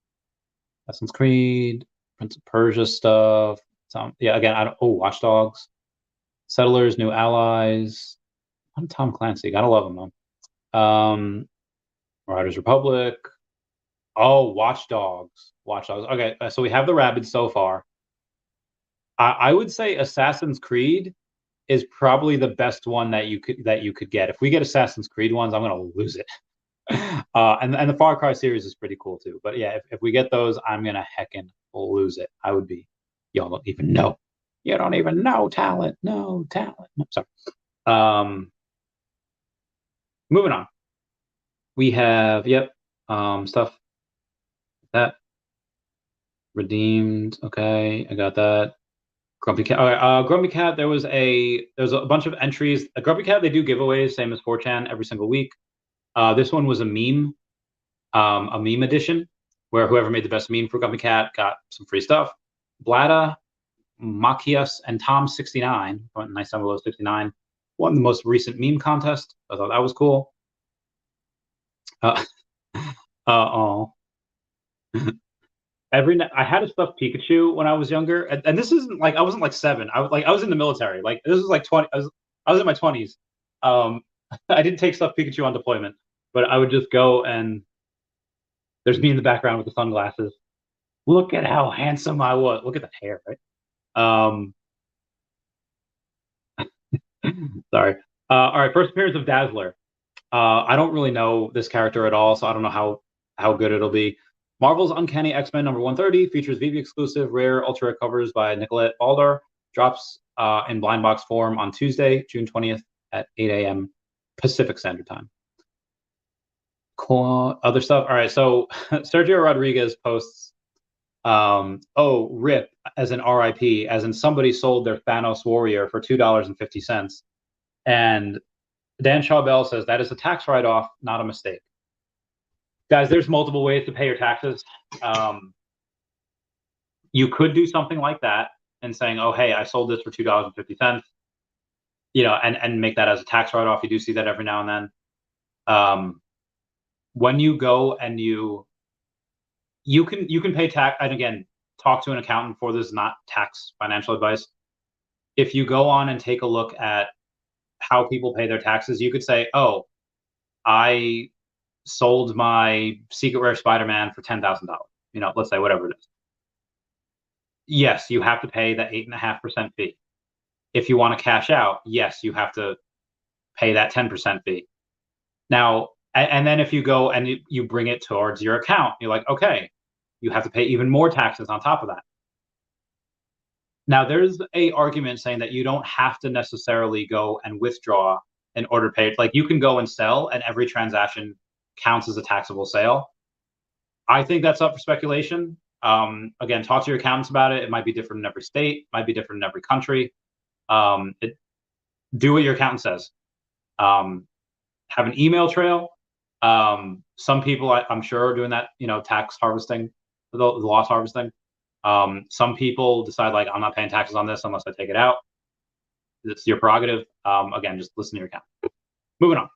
Assassin's Creed, Prince of Persia stuff. Again, Watch Dogs, Settlers, New Allies. I'm Tom Clancy. Gotta love him though. Riders Republic. Oh, Watch Dogs. Okay, so we have the rabbits so far. I would say Assassin's Creed is probably the best one that you could get. If we get Assassin's Creed ones, I'm gonna lose it. And the Far Cry series is pretty cool too. But yeah, if we get those, I'm gonna heckin' lose it. I would be. Y'all don't even know. You don't even know talent. No talent. No, sorry. Moving on. We have stuff that redeemed. Okay, I got that. GrumpyCat. GrumpyCat. There was a bunch of entries. GrumpyCat, they do giveaways, same as 4chan, every single week. This one was a meme edition, where whoever made the best meme for GrumpyCat got some free stuff. Blada, Machias, and Tom69, nice below 69, won the most recent meme contest. I thought that was cool. I had a stuffed Pikachu when I was younger, and this isn't like I wasn't like 7. I was in the military. Like this was like 20. I was in my 20s. I didn't take stuffed Pikachu on deployment, but I would just go and there's me in the background with the sunglasses. Look at how handsome I was. Look at the hair, right? Sorry. All right, first appearance of Dazzler. I don't really know this character at all, so I don't know how good it'll be. Marvel's Uncanny X-Men number 130 features Veve exclusive rare ultra rare covers by Nicolette Balder. Drops in blind box form on Tuesday, June 20th at 8 a.m. Pacific Standard Time. Cool. Other stuff. All right. So Sergio Rodriguez posts, RIP, as in RIP, as in somebody sold their Thanos warrior for $2.50. And Dan Charbel says that is a tax write-off, not a mistake. Guys, there's multiple ways to pay your taxes. You could do something like that and saying, oh, hey, I sold this for $2.50, and make that as a tax write-off. You do see that every now and then. When you go and you can pay tax, and again, talk to an accountant for this, not tax financial advice. If you go on and take a look at how people pay their taxes, you could say, oh, I sold my secret rare Spider-Man for $10,000. Let's say whatever it is. Yes, you have to pay the 8.5% fee. If you want to cash out, yes, you have to pay that 10% fee. Now, and then if you go and you bring it towards your account, you're like, okay, you have to pay even more taxes on top of that. Now, there's a argument saying that you don't have to necessarily go and withdraw in order to pay it. Like, you can go and sell, and every transaction counts as a taxable sale. I think that's up for speculation. Again, talk to your accountants about it. It might be different in every state, might be different in every country. Do what your accountant says. Have an email trail. Some people, I'm sure, are doing that, tax harvesting, the loss harvesting. Some people decide, like, I'm not paying taxes on this unless I take it out. It's your prerogative. Again, just listen to your account. Moving on.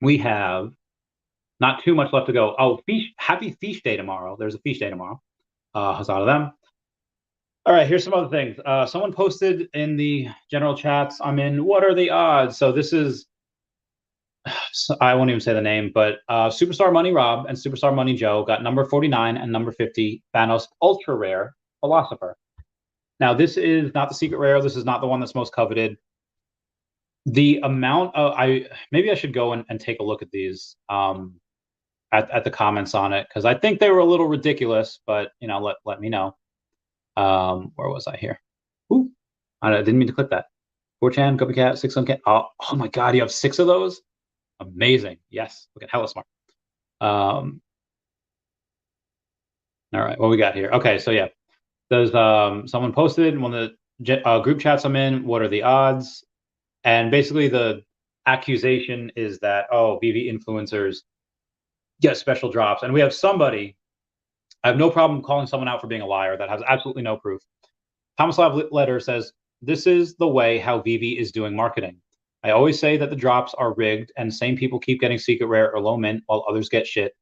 We have not too much left to go. Oh, Feesh, happy Feesh Day tomorrow. There's a Feesh Day tomorrow. Huzzah to them. All right, here's some other things. Someone posted in the general chats, I'm in, what are the odds? So this is, I won't even say the name, but Superstar Money Rob and Superstar Money Joe got number 49 and number 50 Thanos Ultra Rare Philosopher. Now, this is not the secret rare. This is not the one that's most coveted. The amount of, maybe I should go and take a look at these at the comments on it, because I think they were a little ridiculous, but let me know. Where was I here? Ooh, I didn't mean to click that. 4chan, GrumpyCat, 600K. Oh my God, you have 6 of those? Amazing. Yes, look at hella smart. All right, what we got here? Okay, so yeah, there's someone posted in one of the group chats I'm in. What are the odds? And basically the accusation is that, oh, Veve influencers get special drops. And we have somebody, I have no problem calling someone out for being a liar that has absolutely no proof. Tomislav Letter says, this is the way how Veve is doing marketing. I always say that the drops are rigged and same people keep getting secret rare or low mint while others get shit.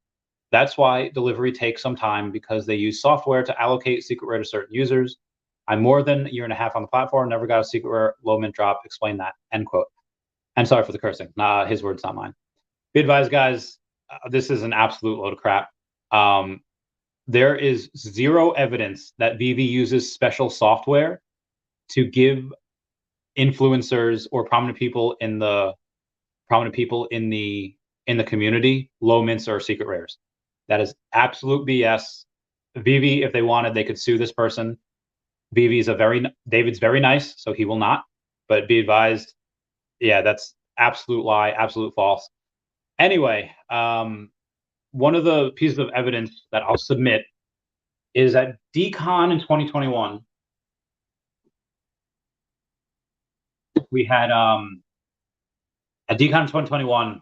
That's why delivery takes some time because they use software to allocate secret rare to certain users. I'm more than a year and a half on the platform, never got a secret rare low mint drop. Explain that, end quote. And sorry for the cursing. His words, not mine. Be advised, guys, this is an absolute load of crap. There is zero evidence that Veve uses special software to give influencers or prominent people in the community low mints or secret rares. That is absolute BS. Veve, if they wanted, they could sue this person. David's very nice, so he will not. But be advised, yeah, that's absolute lie, absolute false. Anyway, one of the pieces of evidence that I'll submit is at DCon in 2021, we had at DCon in 2021,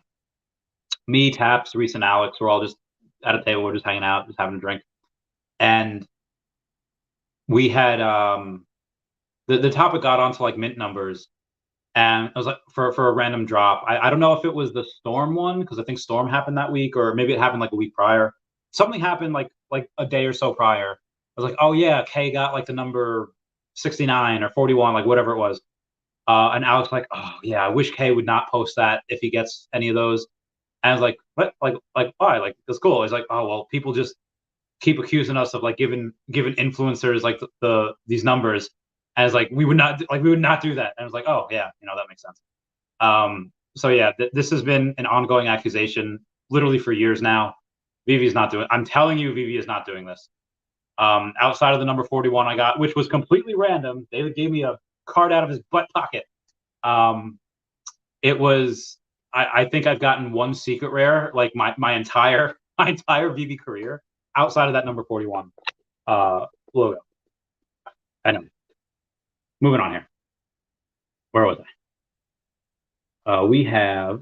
me, Taps, Reese, and Alex were all just at a table, we're just hanging out, just having a drink. And we had the topic got onto like mint numbers, and it was like for a random drop. I don't know if it was the Storm one, because I think Storm happened that week, or maybe it happened like a week prior. Something happened like a day or so prior. I was like, oh yeah, K got like the number 69 or 41, like whatever it was. And Alex like, oh yeah, I wish K would not post that if he gets any of those. And I was like, what? Like why? Like that's cool. He's like, oh well, people just keep accusing us of like giving influencers like these numbers. And it's like we would not do that. And I was like, oh yeah, that makes sense. So yeah, this has been an ongoing accusation literally for years now. Vivi's not doing. I'm telling you, Vivi is not doing this. Outside of the number 41 I got, which was completely random. David gave me a card out of his butt pocket. It was. I think I've gotten one secret rare like my entire Vivi career outside of that number 41 logo. I know. Moving on here. Where was I? We have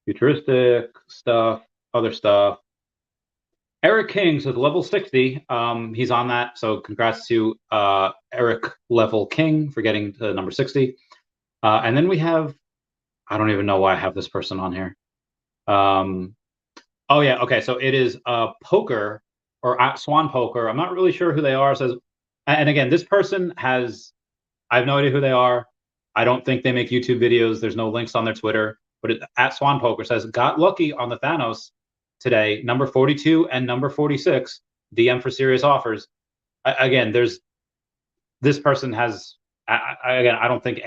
futuristic stuff, other stuff. Eric King says level 60. He's on that, so congrats to Eric Level King for getting to number 60. And then we have, I don't even know why I have this person on here. Oh yeah, okay. So it is Poker or at Swan Poker. I'm not really sure who they are. Says, and again, this person has, I have no idea who they are. I don't think they make YouTube videos. There's no links on their Twitter. But at Swan Poker says, got lucky on the Thanos today, number 42 and number 46, DM for serious offers. Again, this person has, again, I don't think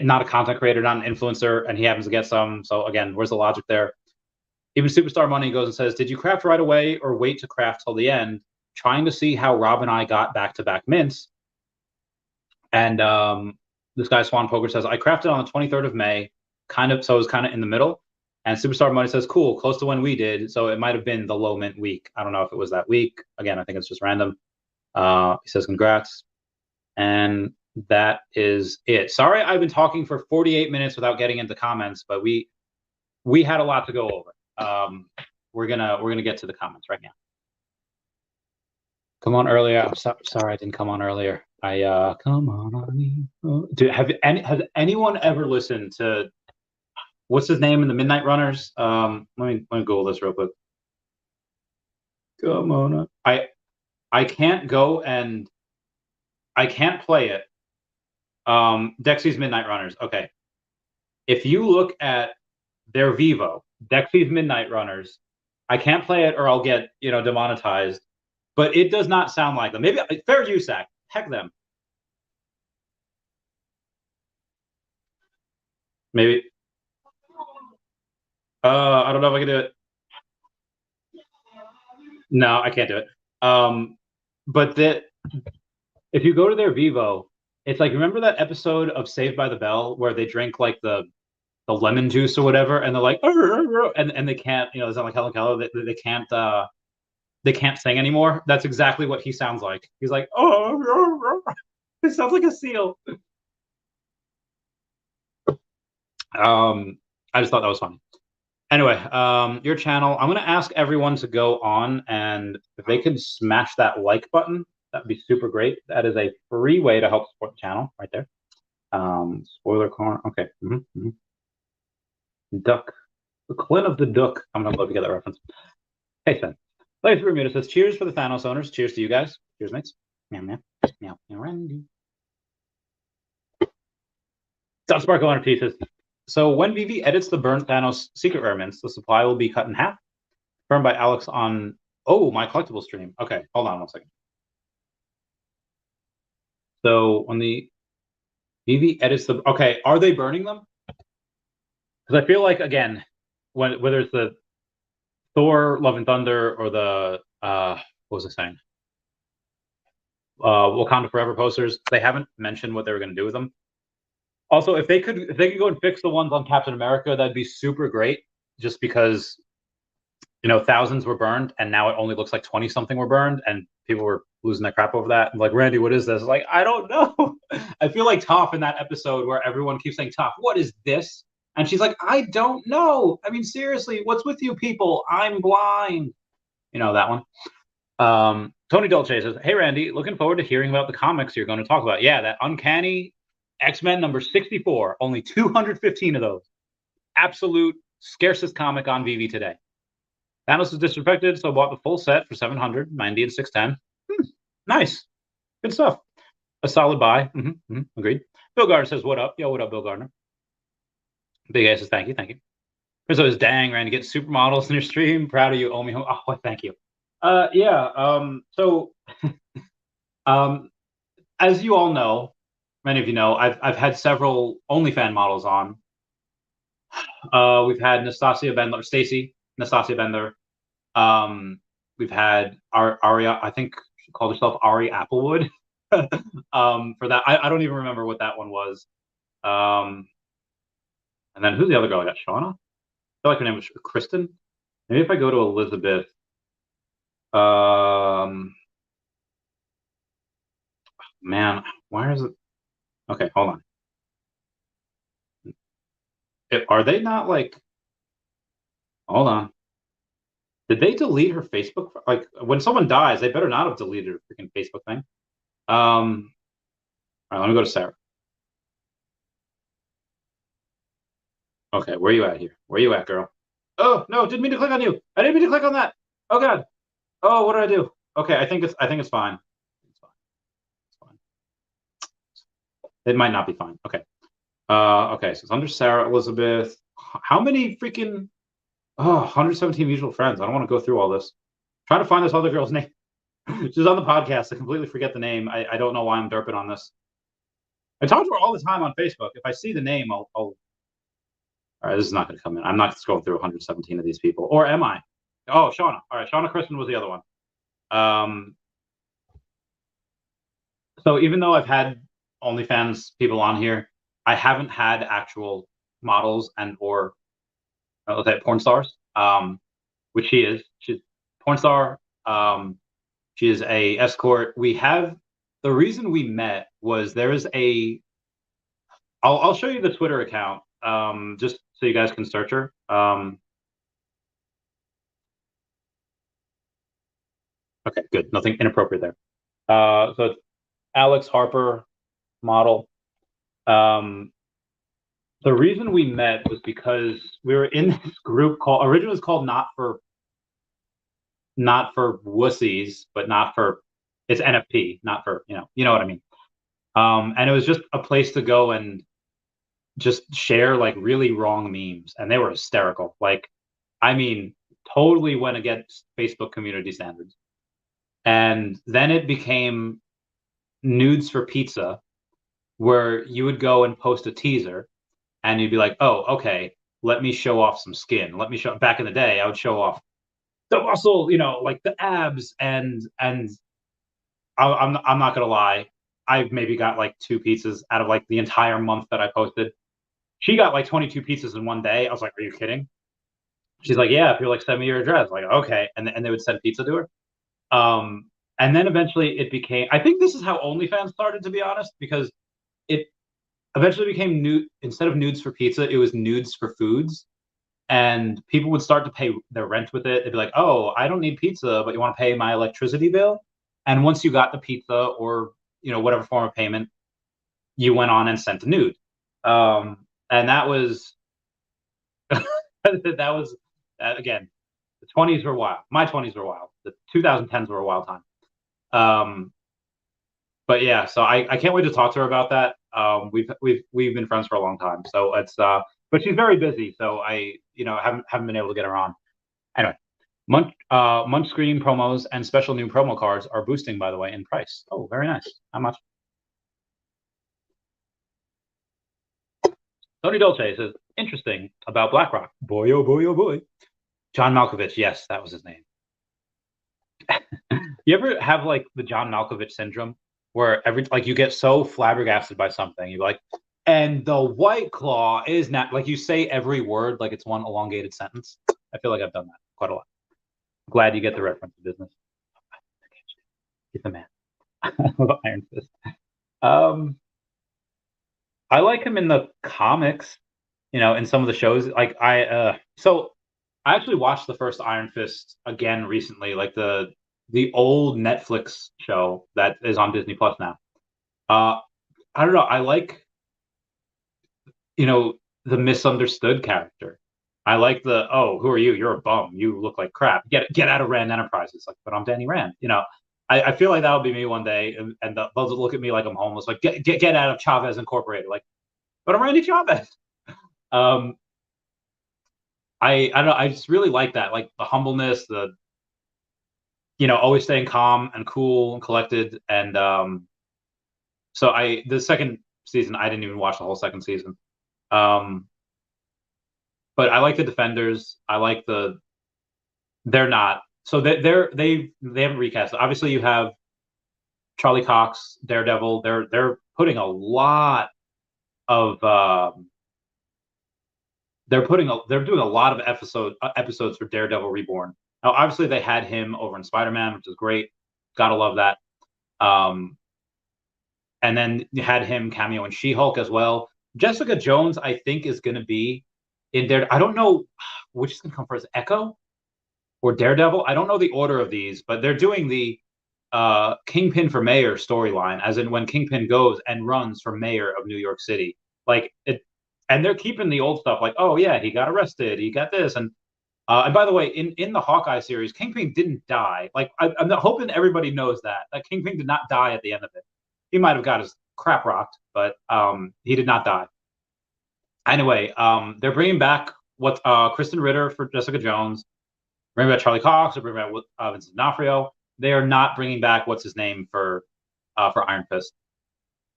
not a content creator, not an influencer, and he happens to get some. So again, where's the logic there? Even Superstar Money goes and says, did you craft right away or wait to craft till the end? Trying to see how Rob and I got back-to-back mints. And this guy, Swan Poker, says, I crafted on the 23rd of May, so it was kind of in the middle. And Superstar Money says, cool, close to when we did. So it might have been the low mint week. I don't know if it was that week. Again, I think it's just random. He says, congrats. And that is it. Sorry, I've been talking for 48 minutes without getting into comments, but we had a lot to go over. We're gonna get to the comments right now. Come on earlier. I'm sorry I didn't come on earlier. Come on. Has anyone ever listened to what's his name in the Midnight Runners? Let me Google this real quick. Come on. I can't go and I can't play it. Dexy's Midnight Runners. Okay. If you look at their Vivo, Dexy's Midnight Runners, I can't play it or I'll get, demonetized. But it does not sound like them. Maybe fair USAC. Heck them. Maybe. I don't know if I can do it. No, I can't do it. But if you go to their Vivo, it's like, remember that episode of Saved by the Bell where they drink like the lemon juice or whatever, and they're like, and they can't, it's not like Helen Keller, they can't sing anymore. That's exactly what he sounds like. He's like, oh, it sounds like a seal. I just thought that was funny. Anyway, your channel. I'm going to ask everyone to go on, and if they could smash that like button, that'd be super great. That is a free way to help support the channel right there. Spoiler corner. Okay. Duck. The Clint of the Duck. I'm going to love to get that reference. Hey, Sven. Larry Bermuda says, cheers for the Thanos owners. Cheers to you guys. Cheers, mates. Meow, meow. Meow, meow, Randy. Dot Sparkle NFT says, so when Veve edits the burnt Thanos secret rare mints, the supply will be cut in half. Confirmed by Alex on, my collectible stream. Okay, hold on 1 second. So when the Veve edits the, okay, are they burning them? Because I feel like, again, whether it's the Thor, Love and Thunder, or the, what was I saying? Wakanda Forever posters, they haven't mentioned what they were going to do with them. Also, if they could go and fix the ones on Captain America, that'd be super great. Just because, thousands were burned, and now it only looks like 20 something were burned, and people were losing their crap over that. I'm like, Randy, what is this? Like, I don't know. I feel like Toph in that episode where everyone keeps saying, Toph, what is this? And she's like, I don't know. I mean, seriously, what's with you people? I'm blind. That one. Tony Dolce says, hey, Randy, looking forward to hearing about the comics you're going to talk about. Yeah, that Uncanny X-Men number 64. Only 215 of those. Absolute scarcest comic on Veve today. Thanos is disrespected, so I bought the full set for 790 and 610. Nice. Good stuff. A solid buy. Agreed. Bill Gardner says, what up? Yo, what up, Bill Gardner? Big A says, thank you. Rizzo says, dang, Randy, get supermodels in your stream. Proud of you, Omi. Oh, thank you. So, as you all know, many of you know, I've had several OnlyFans models on. We've had Nastascia Bendler, Nastascia Bendler. We've had Arya, I think she called herself Ari Applewood. For that, I don't even remember what that one was. And then who's the other girl I got? Shauna? I feel like her name was Kristen. Maybe if I go to Elizabeth. Man, why is it? Okay, hold on. Are they not like? Hold on. Did they delete her Facebook? Like, when someone dies, they better not have deleted her freaking Facebook thing. All right, let me go to Sarah. Okay, where are you at here? Where are you at, girl? Oh no, didn't mean to click on you. I didn't mean to click on that. Oh god. Oh, what did I do? Okay, I think it's fine. It's fine. It might not be fine. Okay. Okay, so it's under Sarah Elizabeth. How many freaking 117 mutual friends? I don't want to go through all this. Trying to find this other girl's name. She's on the podcast. I completely forget the name. I don't know why I'm derping on this. I talk to her all the time on Facebook. If I see the name, I'll all right, this is not going to come in. I'm not scrolling through 117 of these people. Or am I? Oh, Shauna. All right, Shauna Kristen was the other one. So even though I've had OnlyFans people on here, I haven't had actual models or let's say porn stars, which she is. She's a porn star. She is a escort. The reason we met was there is I'll show you the Twitter account, just so you guys can search her. Okay, good. Nothing inappropriate there. So it's Alex Harper, model. The reason we met was because we were in this group originally it was called Not for Wussies, but it's NFP, not for, you know what I mean. And it was just a place to go and just share like really wrong memes, and they were hysterical. Like, I mean, totally went against Facebook community standards. And then it became Nudes for Pizza, where you would go and post a teaser, and you'd be like, oh, okay, let me show off some skin. Back in the day, I would show off the muscle, like the abs, and I'm not gonna lie, I maybe got like 2 pizzas out of like the entire month that I posted. She got like 22 pizzas in one day. I was like, are you kidding? She's like, yeah, if you're like, send me your address. Like, okay. And they would send pizza to her. And then eventually it became, I think this is how OnlyFans started, to be honest, because eventually became nude. Instead of nudes for pizza, it was nudes for foods. And people would start to pay their rent with it. They'd be like, "Oh, I don't need pizza, but you want to pay my electricity bill?" And once you got the pizza or whatever form of payment, you went on and sent a nude. And that was that was again, the 20s were wild. My 20s were wild. The 2010s were a wild time. But yeah, so I can't wait to talk to her about that. We've been friends for a long time, so it's but she's very busy, so I haven't been able to get her on. Anyway, Munch screen promos and special new promo cards are boosting, by the way, in price. Oh, very nice. How much? Tony Dolce says, interesting about BlackRock. Boy, oh boy, oh boy. John Malkovich, yes, that was his name. You ever have like the John Malkovich syndrome, where you get so flabbergasted by something, you're like, and the White Claw is not, like, you say every word like it's one elongated sentence. I feel like I've done that quite a lot. Glad you get the reference to business. He's the man. Iron Fist. I like him in the comics, in some of the shows. Like so I actually watched the first Iron Fist again recently, like the old Netflix show that is on Disney Plus now. I don't know. I like, the misunderstood character. I like the, oh, who are you? You're a bum. You look like crap. Get out of Rand Enterprises. Like, but I'm Danny Rand. I feel like that'll be me one day, and they'll look at me like I'm homeless. Like, get out of Chavez Incorporated. Like, but I'm Randy Chavez. I don't know. I just really like that, like the humbleness, the always staying calm and cool and collected. And so the second season, I didn't even watch the whole second season. But I like the Defenders. I like they're not, so they haven't recast. Obviously, you have Charlie Cox, Daredevil. They're putting a lot of they're doing a lot of episodes for Daredevil Reborn. Now, obviously, they had him over in Spider-Man, which is great. Gotta love that. And then you had him cameo in She-Hulk as well. Jessica Jones, I think, is going to be in there. I don't know which is going to come first, Echo or Daredevil. I don't know the order of these, but they're doing the Kingpin for Mayor storyline, as in when Kingpin goes and runs for mayor of New York City. Like it, and they're keeping the old stuff, like, oh yeah, he got arrested, he got this, and by the way, in the Hawkeye series, Kingpin didn't die. Like, I'm hoping everybody knows that Kingpin did not die at the end of it. He might have got his crap rocked, but he did not die. Anyway, they're bringing back Kristen Ritter for Jessica Jones, bringing back Charlie Cox, they're bringing back Vincent D'Onofrio. They are not bringing back what's his name for Iron Fist.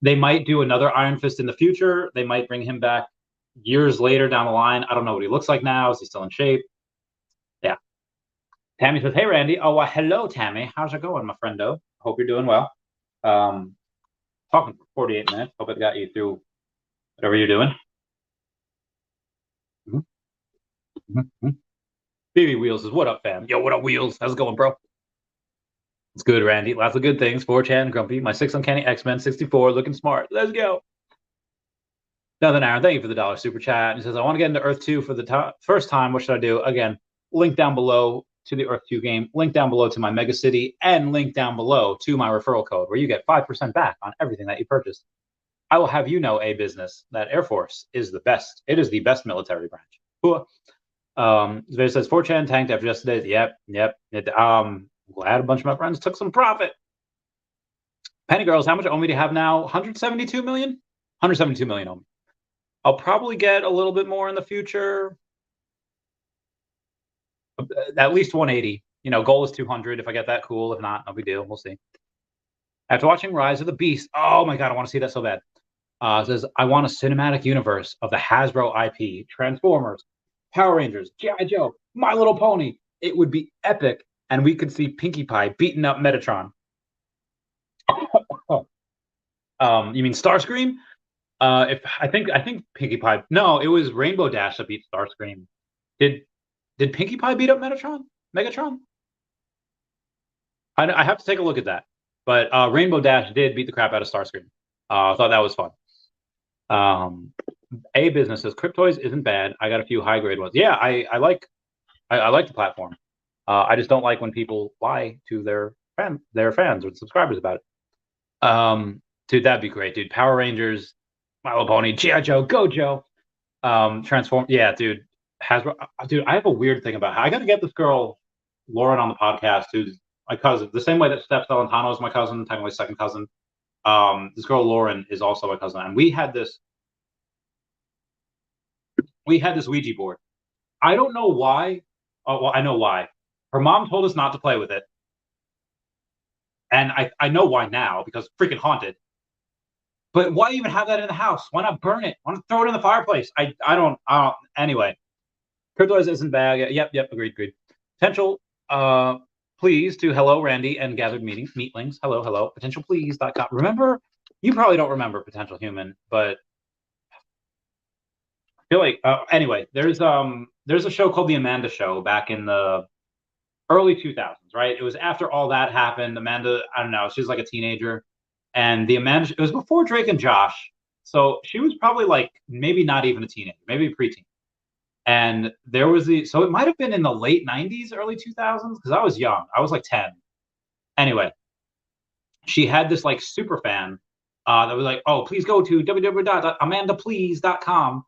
They might do another Iron Fist in the future. They might bring him back years later down the line. I don't know what he looks like now. Is he still in shape? Yeah. Tammy says, "Hey Randy." Oh, hello Tammy. How's it going, my friendo? Hope you're doing well. Talking for 48 minutes. Hope it got you through whatever you're doing. Mm-hmm. Baby Wheels says, "What up, fam?" Yo, what up, Wheels? How's it going, bro? It's good, Randy. Lots of good things. 4chan, Grumpy. My 6 Uncanny X-Men 64, looking smart. Let's go. Nothing, Aaron. Thank you for the $1 super chat. He says, "I want to get into Earth 2 for the first time. What should I do?" Again, link down below to the Earth 2 game, link down below to my Megacity, and link down below to my referral code, where you get 5% back on everything that you purchase. I will have you know, a business, that Air Force is the best. It is the best military branch. It says 4chan tanked after yesterday's. Yep. Glad a bunch of my friends took some profit. Penny Girls, how much OMI do you have now? 172 million? 172 million OMI. I'll probably get a little bit more in the future. At least 180. Goal is 200. If I get that, cool. If not, no big deal. We'll see. After watching Rise of the Beast, oh my God, I want to see that so bad. It says, I want a cinematic universe of the Hasbro IP, Transformers, Power Rangers, G.I. Joe, My Little Pony. It would be epic, and we could see Pinkie Pie beating up Metatron. You mean Starscream? I think Pinkie Pie. No, it was Rainbow Dash that beat Starscream. Did Pinkie Pie beat up Megatron? I have to take a look at that. But Rainbow Dash did beat the crap out of Starscream. I thought that was fun. A business says Cryptoys isn't bad. I got a few high grade ones. Yeah, I like the platform. I just don't like when people lie to their fans or subscribers about it. Dude, that'd be great, dude. Power Rangers, My Little Pony, G.I. Joe, Go Joe, Transform. Yeah, dude. Hasbro. Dude, I have a weird thing about how I got to get this girl Lauren on the podcast, who's my cousin, the same way that Steph Valentano is my cousin, technically my second cousin. This girl Lauren is also my cousin, and we had this Ouija board. I don't know why. Oh, well, I know why. Her mom told us not to play with it, and I know why now, because it's freaking haunted. But why even have that in the house? Why not burn it? Why not throw it in the fireplace? I don't. Anyway, Cryptoys isn't bad. Yep. Agreed. Potential. Please to hello Randy and gathered meetlings. Hello. Potentialplease.com. Remember, you probably don't remember Potential Human, but I feel like anyway, there's a show called The Amanda Show back in the early 2000s, right? It was after all that happened. Amanda, I don't know, she's like a teenager, and it was before Drake and Josh, so she was probably like maybe not even a teenager, maybe a preteen. And there was so it might have been in the late 90s, early 2000s, because I was young. I was like 10. Anyway, she had this like super fan that was like, oh, please go to www.amandaplease.com.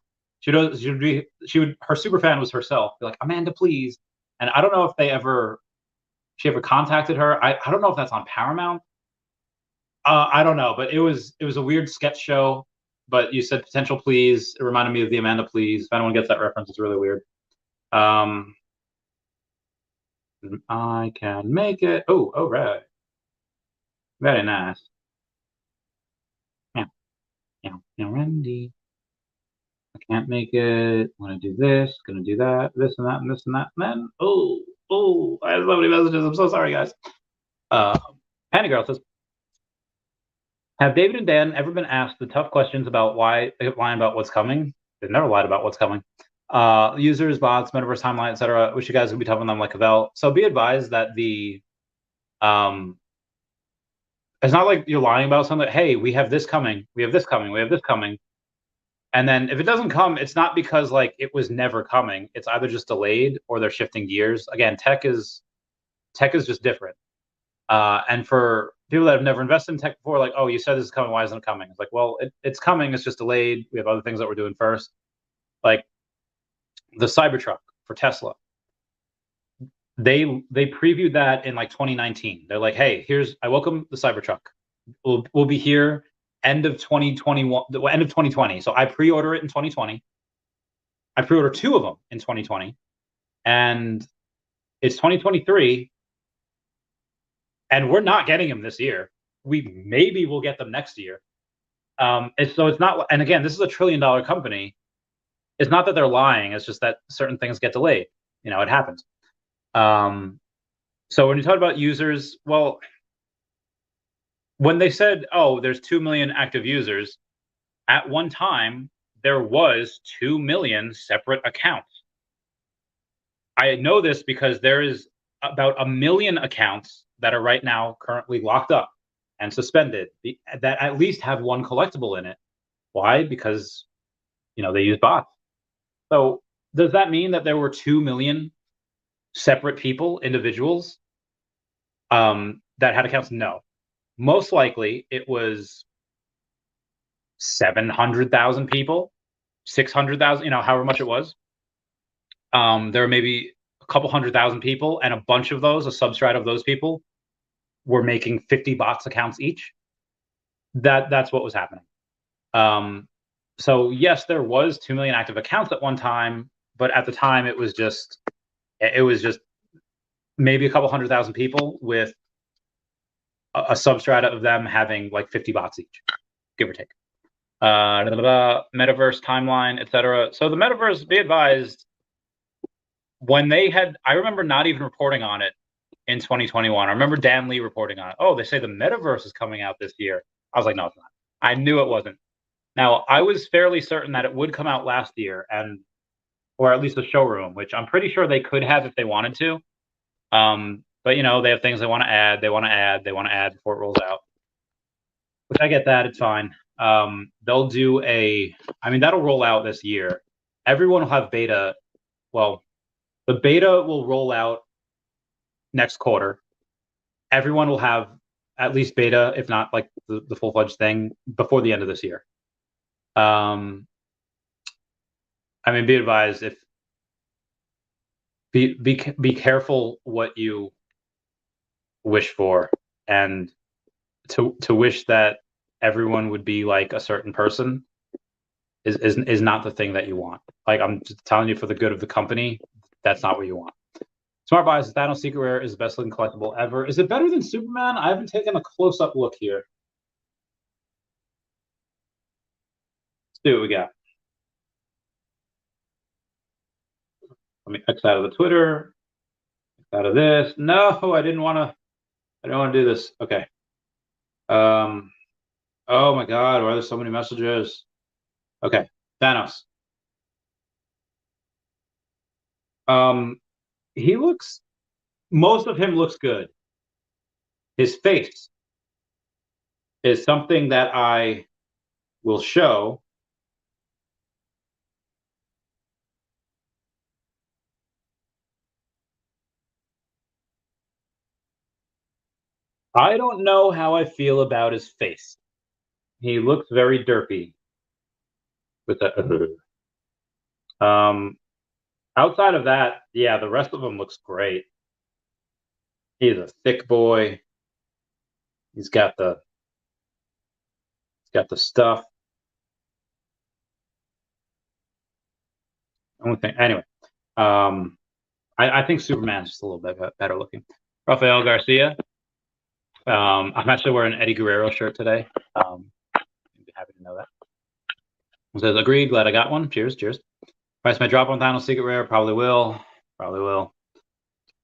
Her super fan was herself, be like, Amanda, please. And I don't know if she ever contacted her. I don't know if that's on Paramount. I don't know, but it was a weird sketch show. But you said Potential Please. It reminded me of the Amanda Please. If anyone gets that reference, it's really weird. I can make it. Oh, all right. Very nice. Yeah, Randy. I can't make it. I'm gonna do this. Gonna do that. This and that and this and that. And then I have so many messages. I'm so sorry, guys. Panda Girl says, have David and Dan ever been asked the tough questions about why they lying about what's coming? They've never lied about what's coming. Users, bots, metaverse timeline, etc. Wish you guys would be tough on them like Cavell. So be advised that it's not like you're lying about something. Hey, we have this coming. We have this coming. We have this coming. And then if it doesn't come, it's not because like it was never coming. It's either just delayed or they're shifting gears. Again, tech is just different. And for people that have never invested in tech before, like, oh, you said this is coming, why isn't it coming? It's like, well, it's coming, it's just delayed. We have other things that we're doing first. Like the Cybertruck for Tesla. They previewed that in like 2019. They're like, hey, I welcome the Cybertruck. We'll be here end of 2021, end of 2020. So I pre-order it in 2020. I pre-order 2 of them in 2020. And it's 2023. And we're not getting them this year. We maybe will get them next year. So it's not, and again, this is $1 trillion company. It's not that they're lying. It's just that certain things get delayed. It happens. So when you talk about users, well, when they said, oh, there's 2 million active users, at one time, there was 2 million separate accounts. I know this because there is about 1 million accounts that are right now currently locked up and suspended that at least have one collectible in it. Why? Because, they use bots. So does that mean that there were 2 million separate people, individuals, that had accounts? No. Most likely it was 700,000 people, 600,000, however much it was. There were maybe a couple 100,000 people, and a bunch of those, a substrat of those people, were making 50 bots accounts each. That's what was happening. So yes, there was 2 million active accounts at one time, but at the time it was just maybe a couple 100,000 people with a substrata of them having like 50 bots each, give or take. Metaverse timeline, etc. So the metaverse, be advised, when I remember not even reporting on it in 2021. I remember Dan Lee reporting on it. Oh, they say the metaverse is coming out this year. I was like, no, it's not. I knew it wasn't. Now, I was fairly certain that it would come out last year, or at least a showroom, which I'm pretty sure they could have if they wanted to. But they have things they want to add. They want to add before it rolls out. Which I get that. It's fine. they'll do a. I mean, that'll roll out this year. Everyone will have beta. Well, the beta will roll out next quarter. Everyone will have at least beta, if not like the full-fledged thing, before the end of this year. I mean, be advised, if be careful what you wish for, and to wish that everyone would be like a certain person is not the thing that you want. Like, I'm just telling you, for the good of the company, that's not what you want. Smart Buys, Thanos Secret Rare is the best looking collectible ever. Is it better than Superman? I haven't taken a close-up look here. Let's see what we got. Let me X out of the Twitter. X out of this. No, I didn't want to do this. Okay. Oh my God, why are there so many messages? Okay, Thanos. He looks, most of him looks good. His face is something that I will show. I don't know how I feel about his face. He looks very derpy with that. Outside of that, yeah, the rest of him looks great. He's a thick boy. He's got the stuff. Only thing, anyway. I think Superman's just a little bit better looking. Rafael Garcia. I'm actually wearing an Eddie Guerrero shirt today. You'd be happy to know that. It says, agreed, glad I got one. Cheers, cheers. Price may drop on Thanos Secret Rare. Probably will. Probably will.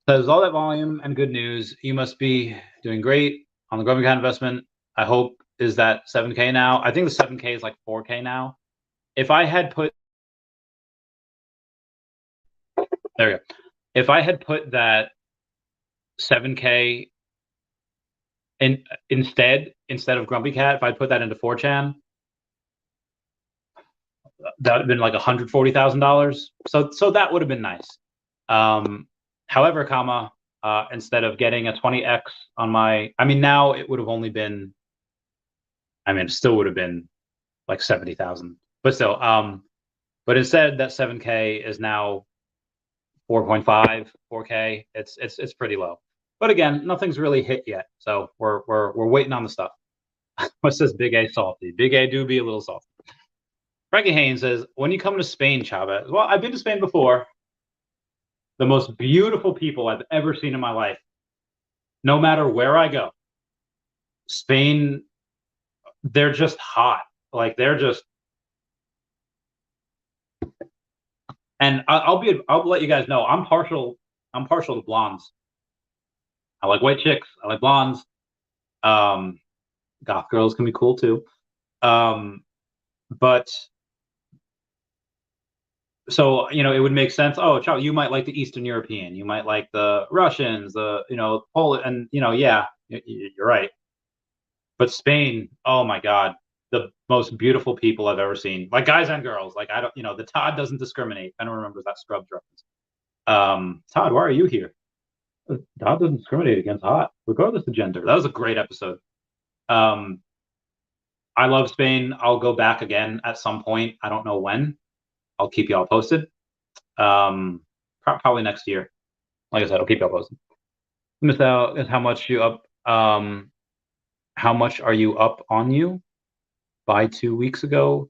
Says, all that volume and good news. You must be doing great on the GrumpyCat investment. I hope is that 7K now. I think the 7K is like 4K now. If I had put, there we go. If I had put that 7K in instead of GrumpyCat, if I put that into 4chan, that would have been like $140,000. So that would have been nice. However, comma, instead of getting a 20x on my, I mean, now it would have only been, I mean, it still would have been like 70,000, but still, but instead that 7K is now 4.5, 4K. It's pretty low. But again, nothing's really hit yet, so we're waiting on the stuff. What says Big A salty? Big A do be a little salty. Frankie Haynes says, when you come to Spain, Chavez? Well, I've been to Spain before. The most beautiful people I've ever seen in my life. No matter where I go, Spain, they're just hot. Like, they're just, and I'll let you guys know, I'm partial to blondes. I like white chicks. I like blondes. Goth girls can be cool too. But so, you know, it would make sense. Oh, Chow, you might like the Eastern European. You might like the Russians, the, you know, Polish, and, you know, yeah, you're right. But Spain, oh my God, the most beautiful people I've ever seen. Like, guys and girls. Like, I don't, you know, the Todd doesn't discriminate. I don't remember that Scrubs reference. Todd, why are you here? Todd doesn't discriminate against hot, regardless of gender. That was a great episode. I love Spain. I'll go back again at some point. I don't know when. I'll keep y'all posted. Probably next year. Like I said, I'll keep y'all posted. Missed out is how much you up. How much are you up on you? By 2 weeks ago.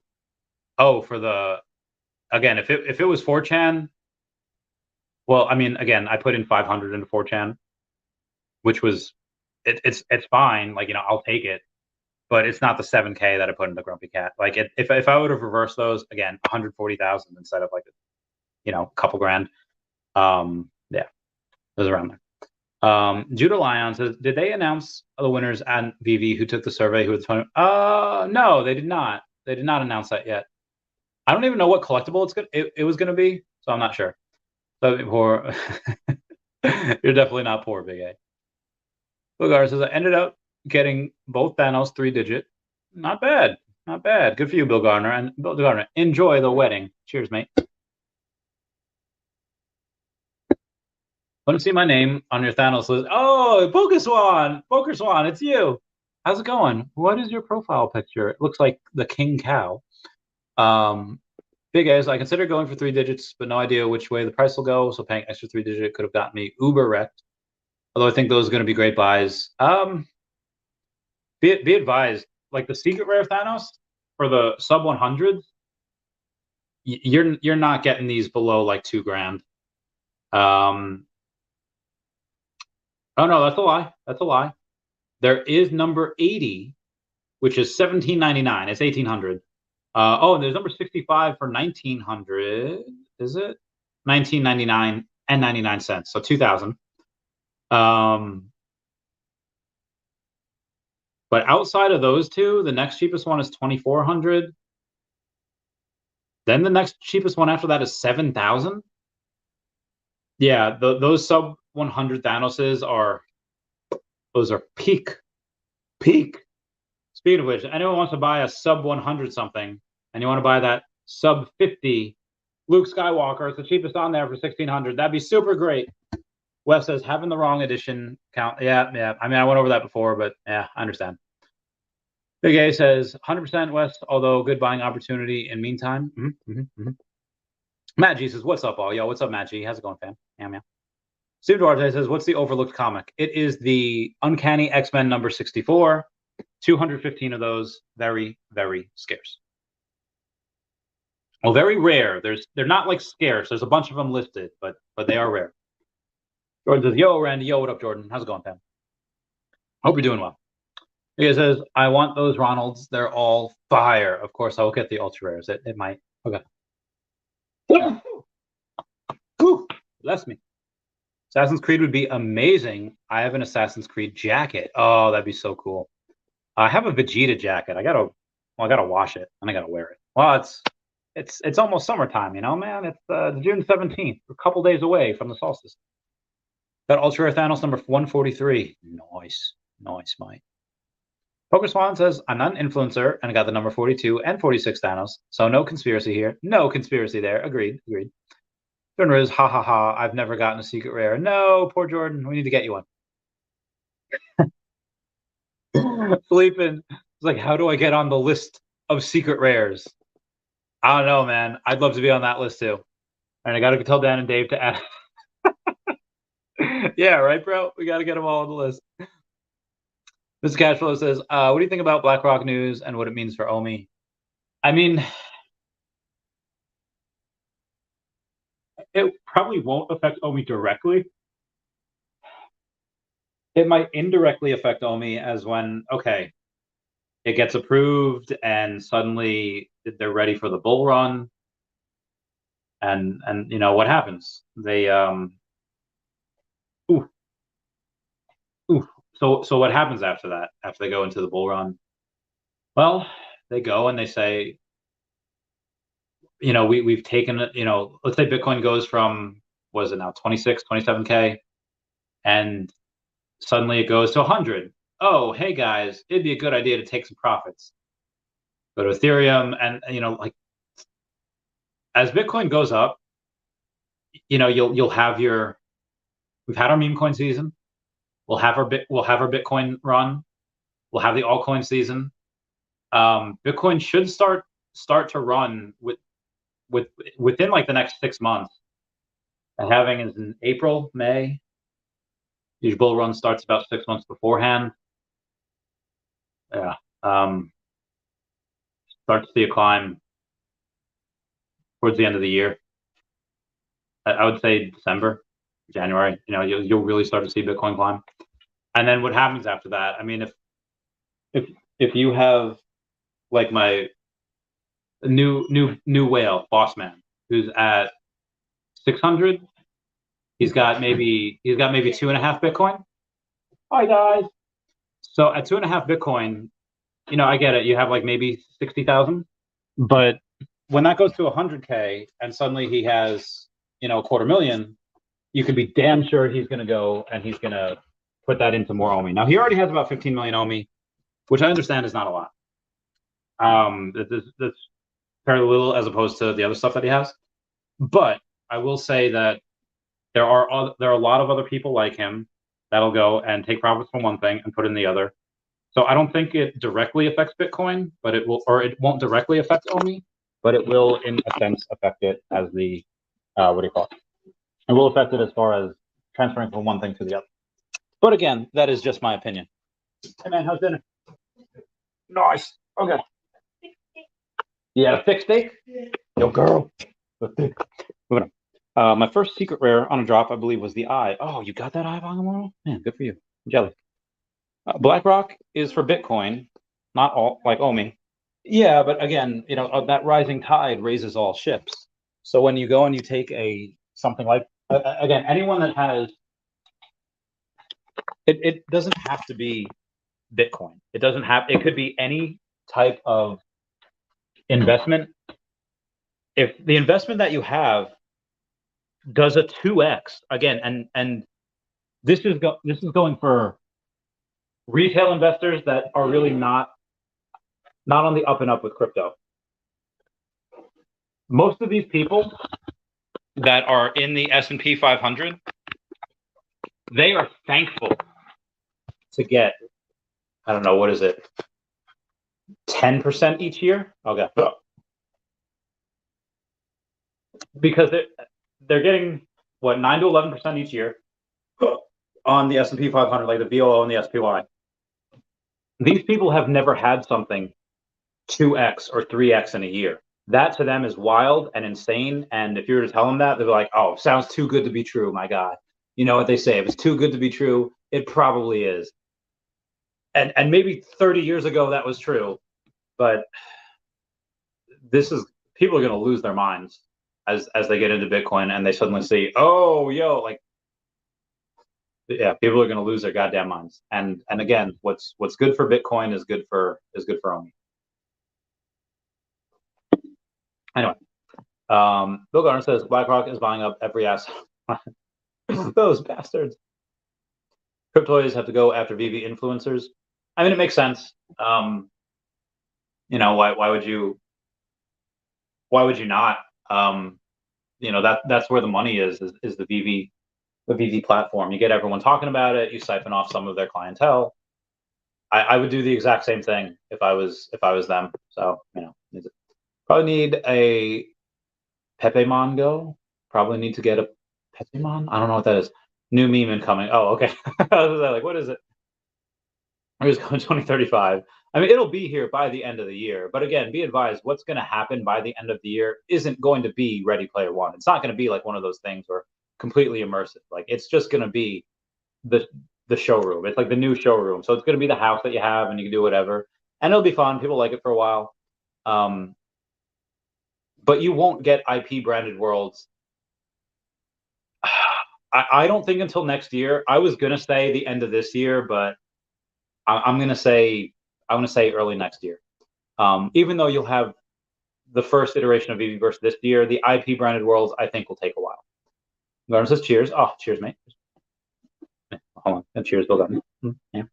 Oh, for the, again, if it was 4chan. Well, I mean, again, I put in 500 into 4chan, which was, it's fine. Like, you know, I'll take it. But it's not the 7K that I put into GrumpyCat. Like, if I would have reversed those, again, 140,000 instead of, like, you know, a couple grand. Yeah, it was around there. Judah Lyon says, did they announce the winners and Veve who took the survey? Who was 20? No, they did not. They did not announce that yet. I don't even know what collectible it was gonna be, so I'm not sure. So poor. You're definitely not poor, Big A. Lugar says, I ended up getting both Thanos 3-digit. Not bad. Not bad. Good for you, Bill Gardner. And Bill Gardner, enjoy the wedding. Cheers, mate. Want to see my name on your Thanos list? Oh, Pokerswan, it's you. How's it going? What is your profile picture? It looks like the king cow. Big A's. I consider going for 3 digits, but no idea which way the price will go. So paying extra 3 digit could have gotten me uber wrecked. Although I think those are going to be great buys. Be advised, like the secret rare Thanos for the sub 100s, you're not getting these below like $2,000. Oh no, that's a lie. That's a lie. There is number 80, which is $17.99. It's 1,800. Oh, and there's number 65 for 1,900. Is it? 19.99 and 99 cents. So 2,000. But outside of those two, the next cheapest one is 2,400. Then the next cheapest one after that is 7,000. Yeah, those sub 100 Thanoses are peak. Speaking of which, anyone wants to buy a sub 100 something, and you want to buy that sub 50 Luke Skywalker, it's the cheapest on there for 1,600. That'd be super great. Wes says having the wrong edition count. Yeah. I mean, I went over that before, but yeah, I understand. Big A says 100% Wes, although good buying opportunity in meantime. Matt G says, what's up, all? Yo, what's up, Matt G? How's it going, fam? Yeah. Steve Duarte says, what's the overlooked comic? It is the Uncanny X-Men number 64. 215 of those, very, very scarce. Well, very rare. They're not like scarce. There's a bunch of them listed, but they are rare. Jordan says, yo, Randy. Yo, what up, Jordan? How's it going, fam? Hope you're doing well. He says, I want those Ronalds. They're all fire. Of course, I will get the ultra rares. It might. Okay. Ooh, bless me. Assassin's Creed would be amazing. I have an Assassin's Creed jacket. Oh, that'd be so cool. I have a Vegeta jacket. I gotta wash it and I gotta wear it. Well, it's almost summertime, you know, man. It's June 17th. We're a couple days away from the solstice. That Ultra Rare Thanos number 143. Nice, mate. Poker Swan says, I'm not an influencer, and I got the number 42 and 46 Thanos, so no conspiracy here. No conspiracy there. Agreed. Jordan Riz, ha. I've never gotten a secret rare. No, poor Jordan. We need to get you one. Sleeping. It's like, how do I get on the list of secret rares? I don't know, man. I'd love to be on that list too. And I got to tell Dan and Dave to add. Yeah, right, bro? We got to get them all on the list. Mr. Cashflow says, what do you think about BlackRock news and what it means for OMI? I mean, it probably won't affect OMI directly. It might indirectly affect OMI as when, okay, it gets approved and suddenly they're ready for the bull run. And you know, what happens? They, So what happens after that? After they go into the bull run? Well, they go and they say, you know, we've taken, you know, let's say Bitcoin goes from, what is it now, 26, 27K, and suddenly it goes to 100. Oh, hey guys, it'd be a good idea to take some profits. Go to Ethereum, and you know, like as Bitcoin goes up, you know, you'll have your. We've had our meme coin season. We'll have our Bitcoin run. We'll have the altcoin season. Bitcoin should start to run within like the next 6 months. And having is in April, May. Each bull run starts about 6 months beforehand. Yeah. Start to see a climb towards the end of the year. I would say December, January. You know, you'll really start to see Bitcoin climb. And then what happens after that? I mean, if you have like my new whale, Boss Man, who's at 600, he's got maybe 2.5 Bitcoin. Hi guys. So at 2.5 Bitcoin, you know, I get it. You have like maybe 60,000, but when that goes to 100K and suddenly he has, you know, 250,000, you can be damn sure he's going to go and he's going to put that into more OMI. Now he already has about 15 million OMI, which I understand is not a lot. That's fairly little as opposed to the other stuff that he has. But I will say that there are a lot of other people like him that'll go and take profits from one thing and put in the other. So I don't think it directly affects Bitcoin, but it will, or it won't directly affect OMI, but it will, in a sense, affect it as the what do you call it? It will affect it as far as transferring from one thing to the other. But again, that is just my opinion. Hey man, how's dinner? Nice. Okay. Yeah, a thick steak. Yo, girl. Moving on. My first secret rare on a drop, I believe, was the eye. Oh, you got that eye, Bangamoro? Man, good for you. I'm jealous. BlackRock is for Bitcoin, not all like OMI. Yeah, but again, you know, that rising tide raises all ships. So when you go and you take something like again, anyone that has it doesn't have to be Bitcoin. It doesn't have. It could be any type of investment. If the investment that you have does a 2x again, and this is going for retail investors that are really not on the up and up with crypto. Most of these people that are in the S&P 500, they are thankful to get, I don't know, what is it, 10% each year? Okay. Because they're getting, what, 9 to 11% each year on the S&P 500, like the VOO and the SPY. These people have never had something 2x or 3x in a year. That to them is wild and insane. And if you were to tell them that, they're like, oh, sounds too good to be true, my God. You know what they say, if it's too good to be true, it probably is. And maybe 30 years ago that was true, but people are going to lose their minds as they get into Bitcoin and they suddenly see, oh, yo, like, yeah, people are going to lose their goddamn minds. And again, what's good for Bitcoin is good for OMI. Anyway, Bill Garner says BlackRock is buying up every asset. Those bastards. Cryptoys have to go after Veve influencers. I mean, it makes sense. You know, why would you not? You know, that's where the money is the Veve platform. You get everyone talking about it. You siphon off some of their clientele. I would do the exact same thing if I was them. So, you know, probably need a Pepemon Go. Probably need to get a Pepemon. I don't know what that is. New meme incoming. Oh, okay. I was like, what is it? It was going 2035. I mean, it'll be here by the end of the year. But again, be advised, what's going to happen by the end of the year isn't going to be Ready Player One. It's not going to be like one of those things where completely immersive. Like, it's just going to be the showroom. It's like the new showroom. So it's going to be the house that you have, and you can do whatever, and it'll be fun. People like it for a while. But you won't get IP branded worlds. I don't think until next year. I was gonna say the end of this year, but I'm gonna say early next year. Even though you'll have the first iteration of Veveverse this year, the IP branded worlds I think will take a while. Garner says cheers. Oh, cheers, mate. Hold on, and cheers, Bill Garner. Yeah.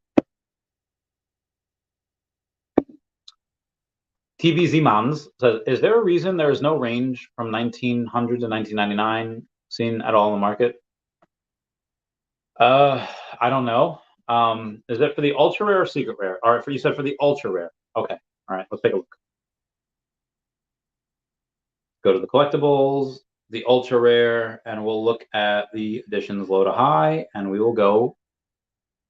TVZ Mans says, is there a reason there is no range from 1900 to 1999 seen at all in the market? I don't know. Is it for the ultra rare or secret rare? All right, you said for the ultra rare. Okay. All right, let's take a look. Go to the collectibles, the ultra rare, and we'll look at the editions low to high, and we will go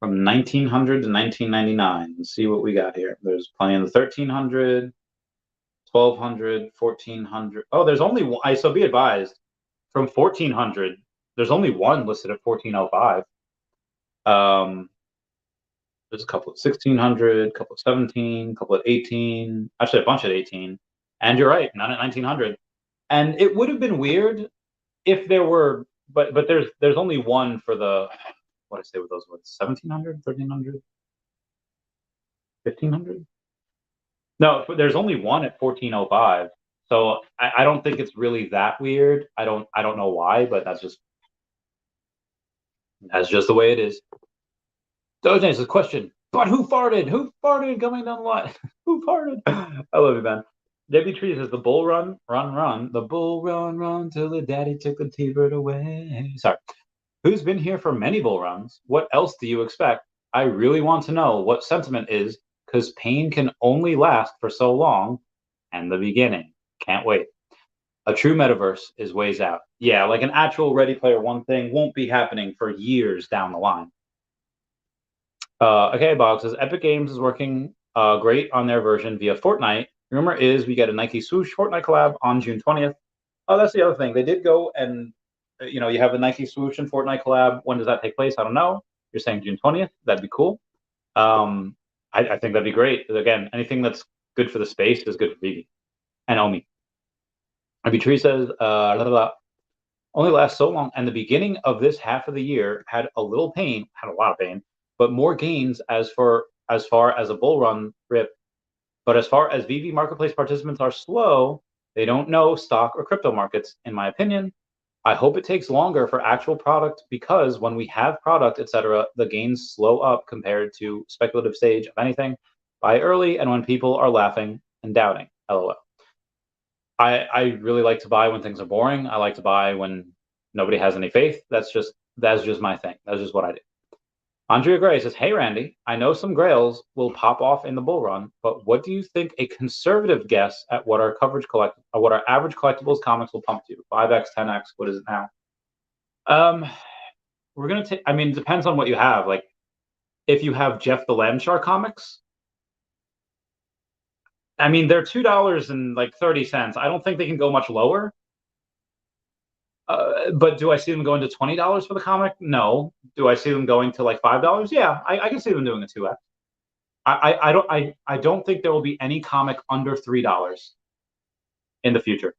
from 1900 to 1999 and see what we got here. There's plenty in the 1300, 1200, 1400. Oh, there's only one. So be advised, from 1400, there's only one listed at 1405. There's a couple of 1600, a couple of 17, a couple of 18, actually a bunch at 18. And you're right, none at 1900. And it would have been weird if there were, but there's only one for the, what I say with those words, 1700, 1300, 1500? No, there's only one at 1405. So I don't think it's really that weird. I don't know why, but that's just the way it is. Doge says, question: But who farted? Who farted coming down the line? Who farted? I love you, man. Debbie Tree says the bull run, run, run. The bull run, run till the daddy took the T-bird away. Sorry. Who's been here for many bull runs? What else do you expect? I really want to know what sentiment is, because pain can only last for so long, and the beginning. Can't wait. A true metaverse is ways out. Yeah, like an actual Ready Player One thing won't be happening for years down the line. Okay, Bob says Epic Games is working great on their version via Fortnite. Rumor is we get a Nike Swoosh Fortnite collab on June 20th. Oh, that's the other thing. They did go and, you know, you have the Nike Swoosh and Fortnite collab. When does that take place? I don't know. You're saying June 20th. That'd be cool. I think that'd be great. Again, anything that's good for the space is good for Vivi and OMI. Tree says, only lasts so long. And the beginning of this half of the year had a little pain, had a lot of pain, but more gains as far as a bull run rip. But as far as Vivi marketplace participants are slow, they don't know stock or crypto markets, in my opinion. I hope it takes longer for actual product, because when we have product, etc., the gains slow up compared to speculative stage of anything. Buy early and when people are laughing and doubting. LOL. I really like to buy when things are boring. I like to buy when nobody has any faith. That's just my thing. That's just what I do. Andrea Gray says, "Hey Randy, I know some grails will pop off in the bull run, but what do you think a conservative guess at what our average collectibles comics will pump to? 5x, 10x, what is it now?" We're gonna take. I mean, it depends on what you have. Like, if you have Jeff the Lambshaw comics, I mean, they're $2.30. I don't think they can go much lower. But do I see them going to $20 for the comic? No. Do I see them going to like $5? Yeah, I can see them doing a 2x. I don't think there will be any comic under $3 in the future.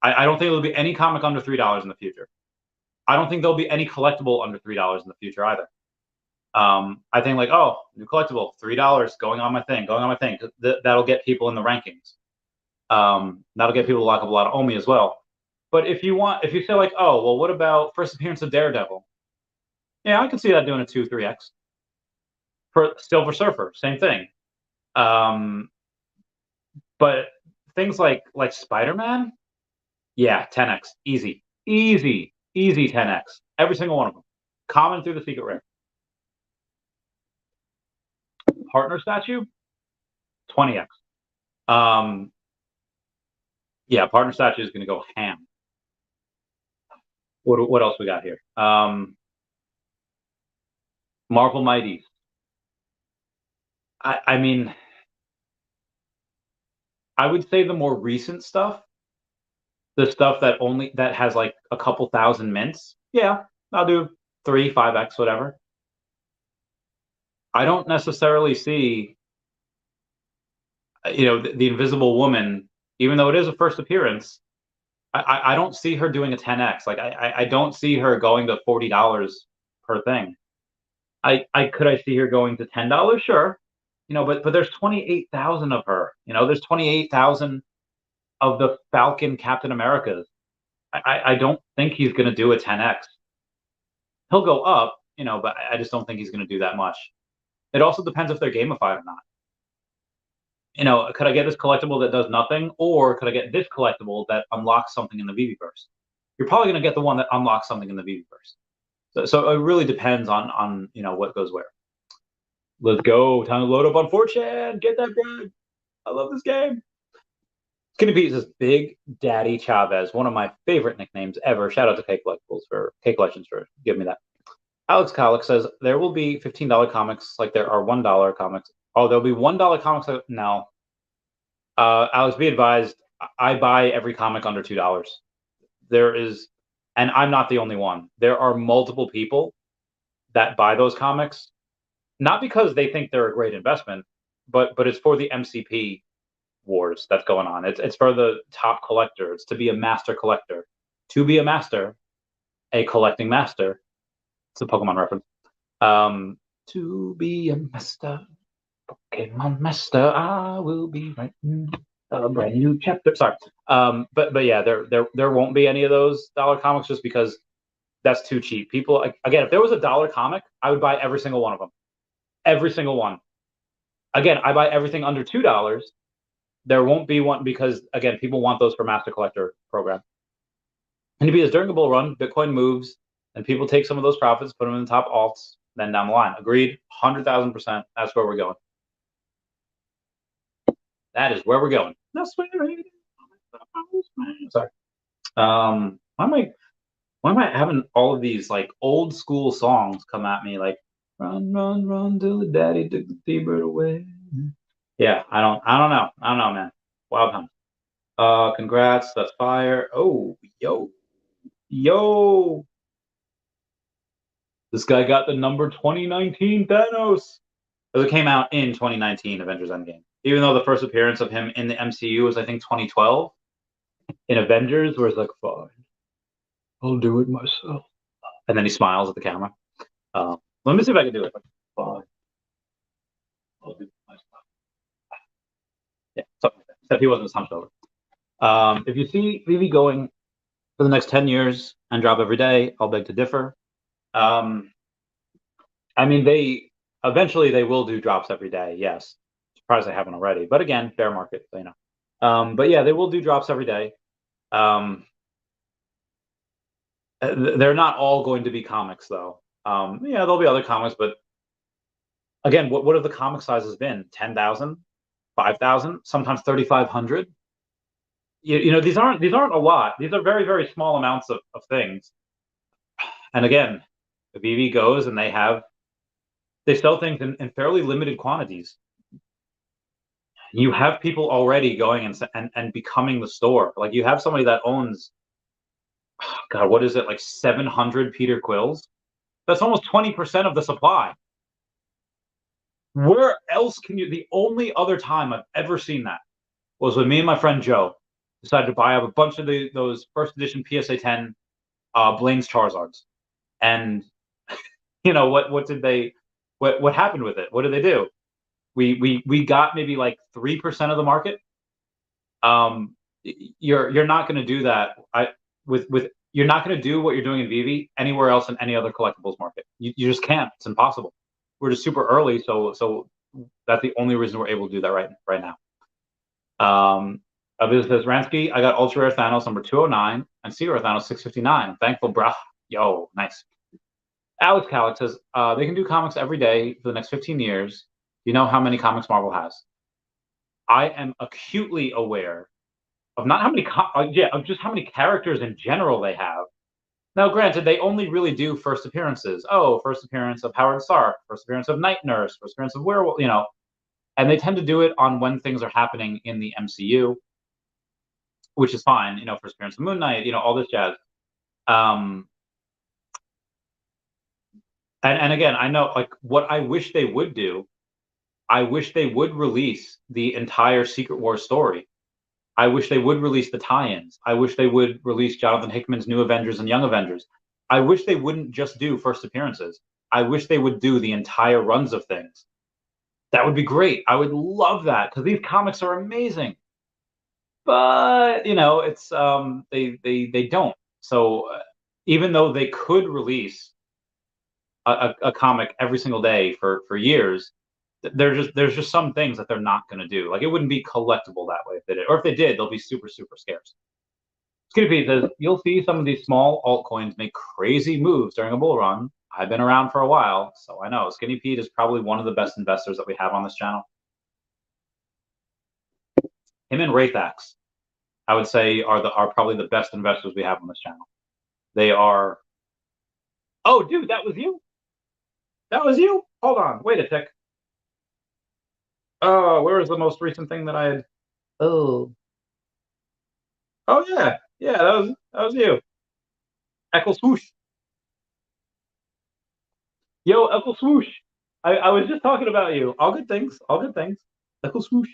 I don't think there'll be any comic under $3 in the future. I don't think there'll be any collectible under $3 in the future either. I think like, oh, new collectible, $3 going on my thing. That'll get people in the rankings. That'll get people to lock up a lot of OMI as well. But if you say like, oh, well, what about first appearance of Daredevil? Yeah, I can see that doing a 2, 3x. For Silver Surfer, same thing. But things like Spider-Man, yeah, 10x, easy 10x, every single one of them, common through the secret rare. Partner statue, 20x. Yeah, partner statue is going to go ham. What else we got here? Marvel Mighty. I mean, I would say the more recent stuff, the stuff that has like a couple thousand mints. Yeah, I'll do 3, 5x, whatever. I don't necessarily see, the Invisible Woman, even though it is a first appearance. I don't see her doing a 10x. Like I don't see her going to $40 per thing. Could I see her going to $10? Sure. But there's 28,000 of her. There's 28,000 of the Falcon Captain Americas. I don't think he's going to do a 10x. He'll go up, but I just don't think he's going to do that much. It also depends if they're gamified or not. Could I get this collectible that does nothing, or could I get this collectible that unlocks something in the Viviverse? You're probably going to get the one that unlocks something in the Viviverse. So it really depends on what goes where. Let's go. Time to load up on 4chan. Get that bread. I love this game. Skinny Pete says, Big Daddy Chavez, one of my favorite nicknames ever. Shout out to Cake Legends for giving me that. Alex Colic says, there will be $15 comics like there are $1 comics. Oh, there'll be $1 comics. No. Alex, be advised, I buy every comic under $2. There is, and I'm not the only one. There are multiple people that buy those comics, not because they think they're a great investment, but it's for the MCP wars that's going on. It's for the top collector. It's to be a master collector. To be a master, a collecting master. It's a Pokemon reference. To be a master, Pokemon master, I will be writing a brand new chapter. Sorry. But yeah, there won't be any of those dollar comics just because that's too cheap. People, again, if there was a dollar comic, I would buy every single one of them. Every single one. Again, I buy everything under $2. There won't be one because, again, people want those for Master Collector program. And because during a bull run, Bitcoin moves, and people take some of those profits, put them in the top alts, then down the line. Agreed, 100,000%. That's where we're going. That is where we're going. That's where it is. Sorry. Why am I having all of these like old school songs come at me like run, run, run till the daddy took the T-bird away? Yeah, I don't know. I don't know, man. Wild times. Congrats, that's fire. Oh, yo. This guy got the number 2019 Thanos. Because it came out in 2019, Avengers Endgame. Even though the first appearance of him in the MCU was, I think, 2012. In Avengers, where it's like, fine, I'll do it myself. And then he smiles at the camera. Let me see if I can do it. Fine, I'll do it myself. Yeah, something like that. Except he wasn't hunched over. If you see Veve going for the next 10 years and drop every day, I'll beg to differ. I mean, eventually they will do drops every day. Yes, surprised they haven't already. But again, bear market, so you know. But yeah, they will do drops every day. They're not all going to be comics, though. Yeah, there'll be other comics, but again, what have the comic sizes been? 10,000, 5,000, sometimes 3,500. You know, these aren't a lot. These are very, very small amounts of things. And again, Veve goes and they sell things in fairly limited quantities. You have people already going and becoming the store. Like you have somebody that owns, God, what is it, like 700 Peter Quills? That's almost 20% of the supply. Where else can you? The only other time I've ever seen that was when me and my friend Joe decided to buy up a bunch of those first edition PSA 10 Blaine's Charizards. And you know what happened with it? What did they do? We got maybe like 3% of the market. You're not going to do that. You're not going to do what you're doing in Veve anywhere else in any other collectibles market. You just can't. It's impossible. We're just super early, so that's the only reason we're able to do that right now. This says Ransky, I got ultra rare Thanos number 209 and sea rare Thanos 659. I'm thankful, brah. Yo, nice. Alex Calic says they can do comics every day for the next 15 years. You know how many comics Marvel has? I am acutely aware of not how many, of just how many characters in general they have. Now, granted, they only really do first appearances. Oh, first appearance of Howard Stark, first appearance of Night Nurse, first appearance of Werewolf, you know. And they tend to do it on when things are happening in the MCU, which is fine. You know, first appearance of Moon Knight, you know, all this jazz. And again, I know, like, what I wish they would do, I wish they would release the entire Secret Wars story. I wish they would release the tie-ins. I wish they would release Jonathan Hickman's New Avengers and Young Avengers. I wish they wouldn't just do first appearances. I wish they would do the entire runs of things. That would be great. I would love that because these comics are amazing. But you know, it's they don't. So even though they could release a comic every single day for years, there's just some things that they're not going to do. Like it wouldn't be collectible that way if they did, or if they did, they'll be super scarce. Skinny Pete says you'll see some of these small altcoins make crazy moves during a bull run. I've been around for a while, so I know. Skinny Pete is probably one of the best investors that we have on this channel. Him and Wraithax, I would say, are probably the best investors we have on this channel. They are. Oh, dude, that was you. That was you. Hold on, wait a tick. Oh, where was the most recent thing that I had? Oh yeah, that was you. Echo swoosh. Yo, Echo swoosh. I was just talking about you. All good things. All good things. Echo swoosh.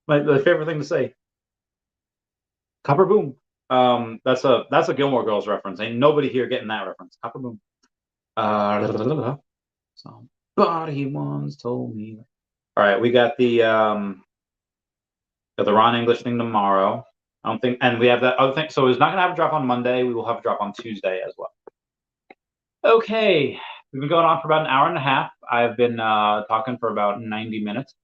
My favorite thing to say. Copper boom. That's a Gilmore Girls reference. Ain't nobody here getting that reference. Copper boom. Somebody once told me. All right, we got the Ron English thing tomorrow. I don't think, and we have that other thing. So it's not gonna have a drop on Monday. We will have a drop on Tuesday as well. Okay, We've been going on for about an hour and a half. I've been talking for about 90 minutes.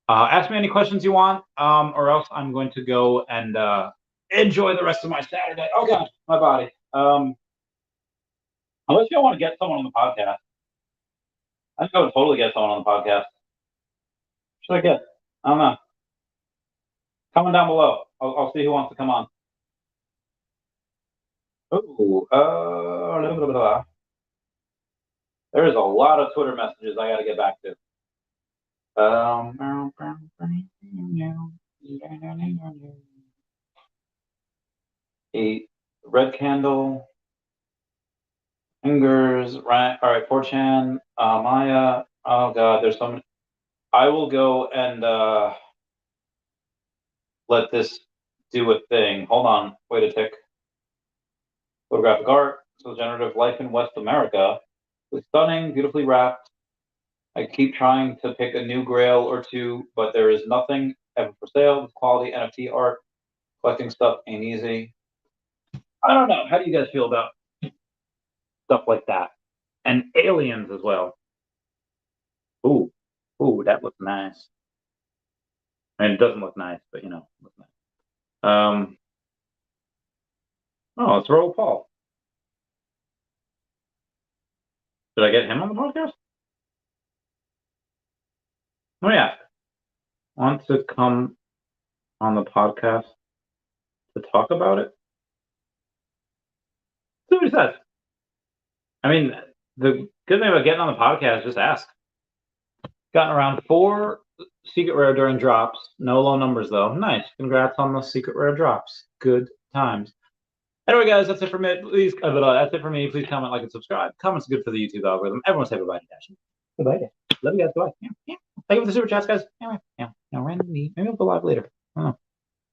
Ask me any questions you want, or else I'm going to go and enjoy the rest of my Saturday. Oh God, my body. Unless you want to get someone on the podcast. I think I would totally get someone on the podcast. Should I get? I don't know. Comment down below. I'll see who wants to come on. Ooh, there's a lot of Twitter messages I got to get back to. A red candle. Fingers, right? All right, 4chan, Maya. Oh God, there's so many. I will go and let this do a thing. Hold on, wait a tick. Photographic art, so generative life in West America. It's stunning, beautifully wrapped. I keep trying to pick a new grail or two, but there is nothing ever for sale. With quality NFT art, collecting stuff ain't easy. I don't know. How do you guys feel about stuff like that? And aliens as well. Ooh, that looks nice. I mean, it doesn't look nice, but you know, it looks nice. Oh, it's Raoul Paul. Did I get him on the podcast? Let me ask. Want to come on the podcast to talk about it? See what he says. I mean, the good thing about getting on the podcast is just ask. Gotten around 4 secret rare during drops. No low numbers though. Nice. Congrats on the secret rare drops. Good times. Anyway, guys, that's it for me. Please, that's it for me. Please comment, like, and subscribe. Comments are good for the YouTube algorithm. Everyone say bye-bye to Dash. Goodbye. Love you guys. Bye. Yeah. Thank you for the super chats, guys. Anyway, Randy. Maybe I'll go live later. I don't know.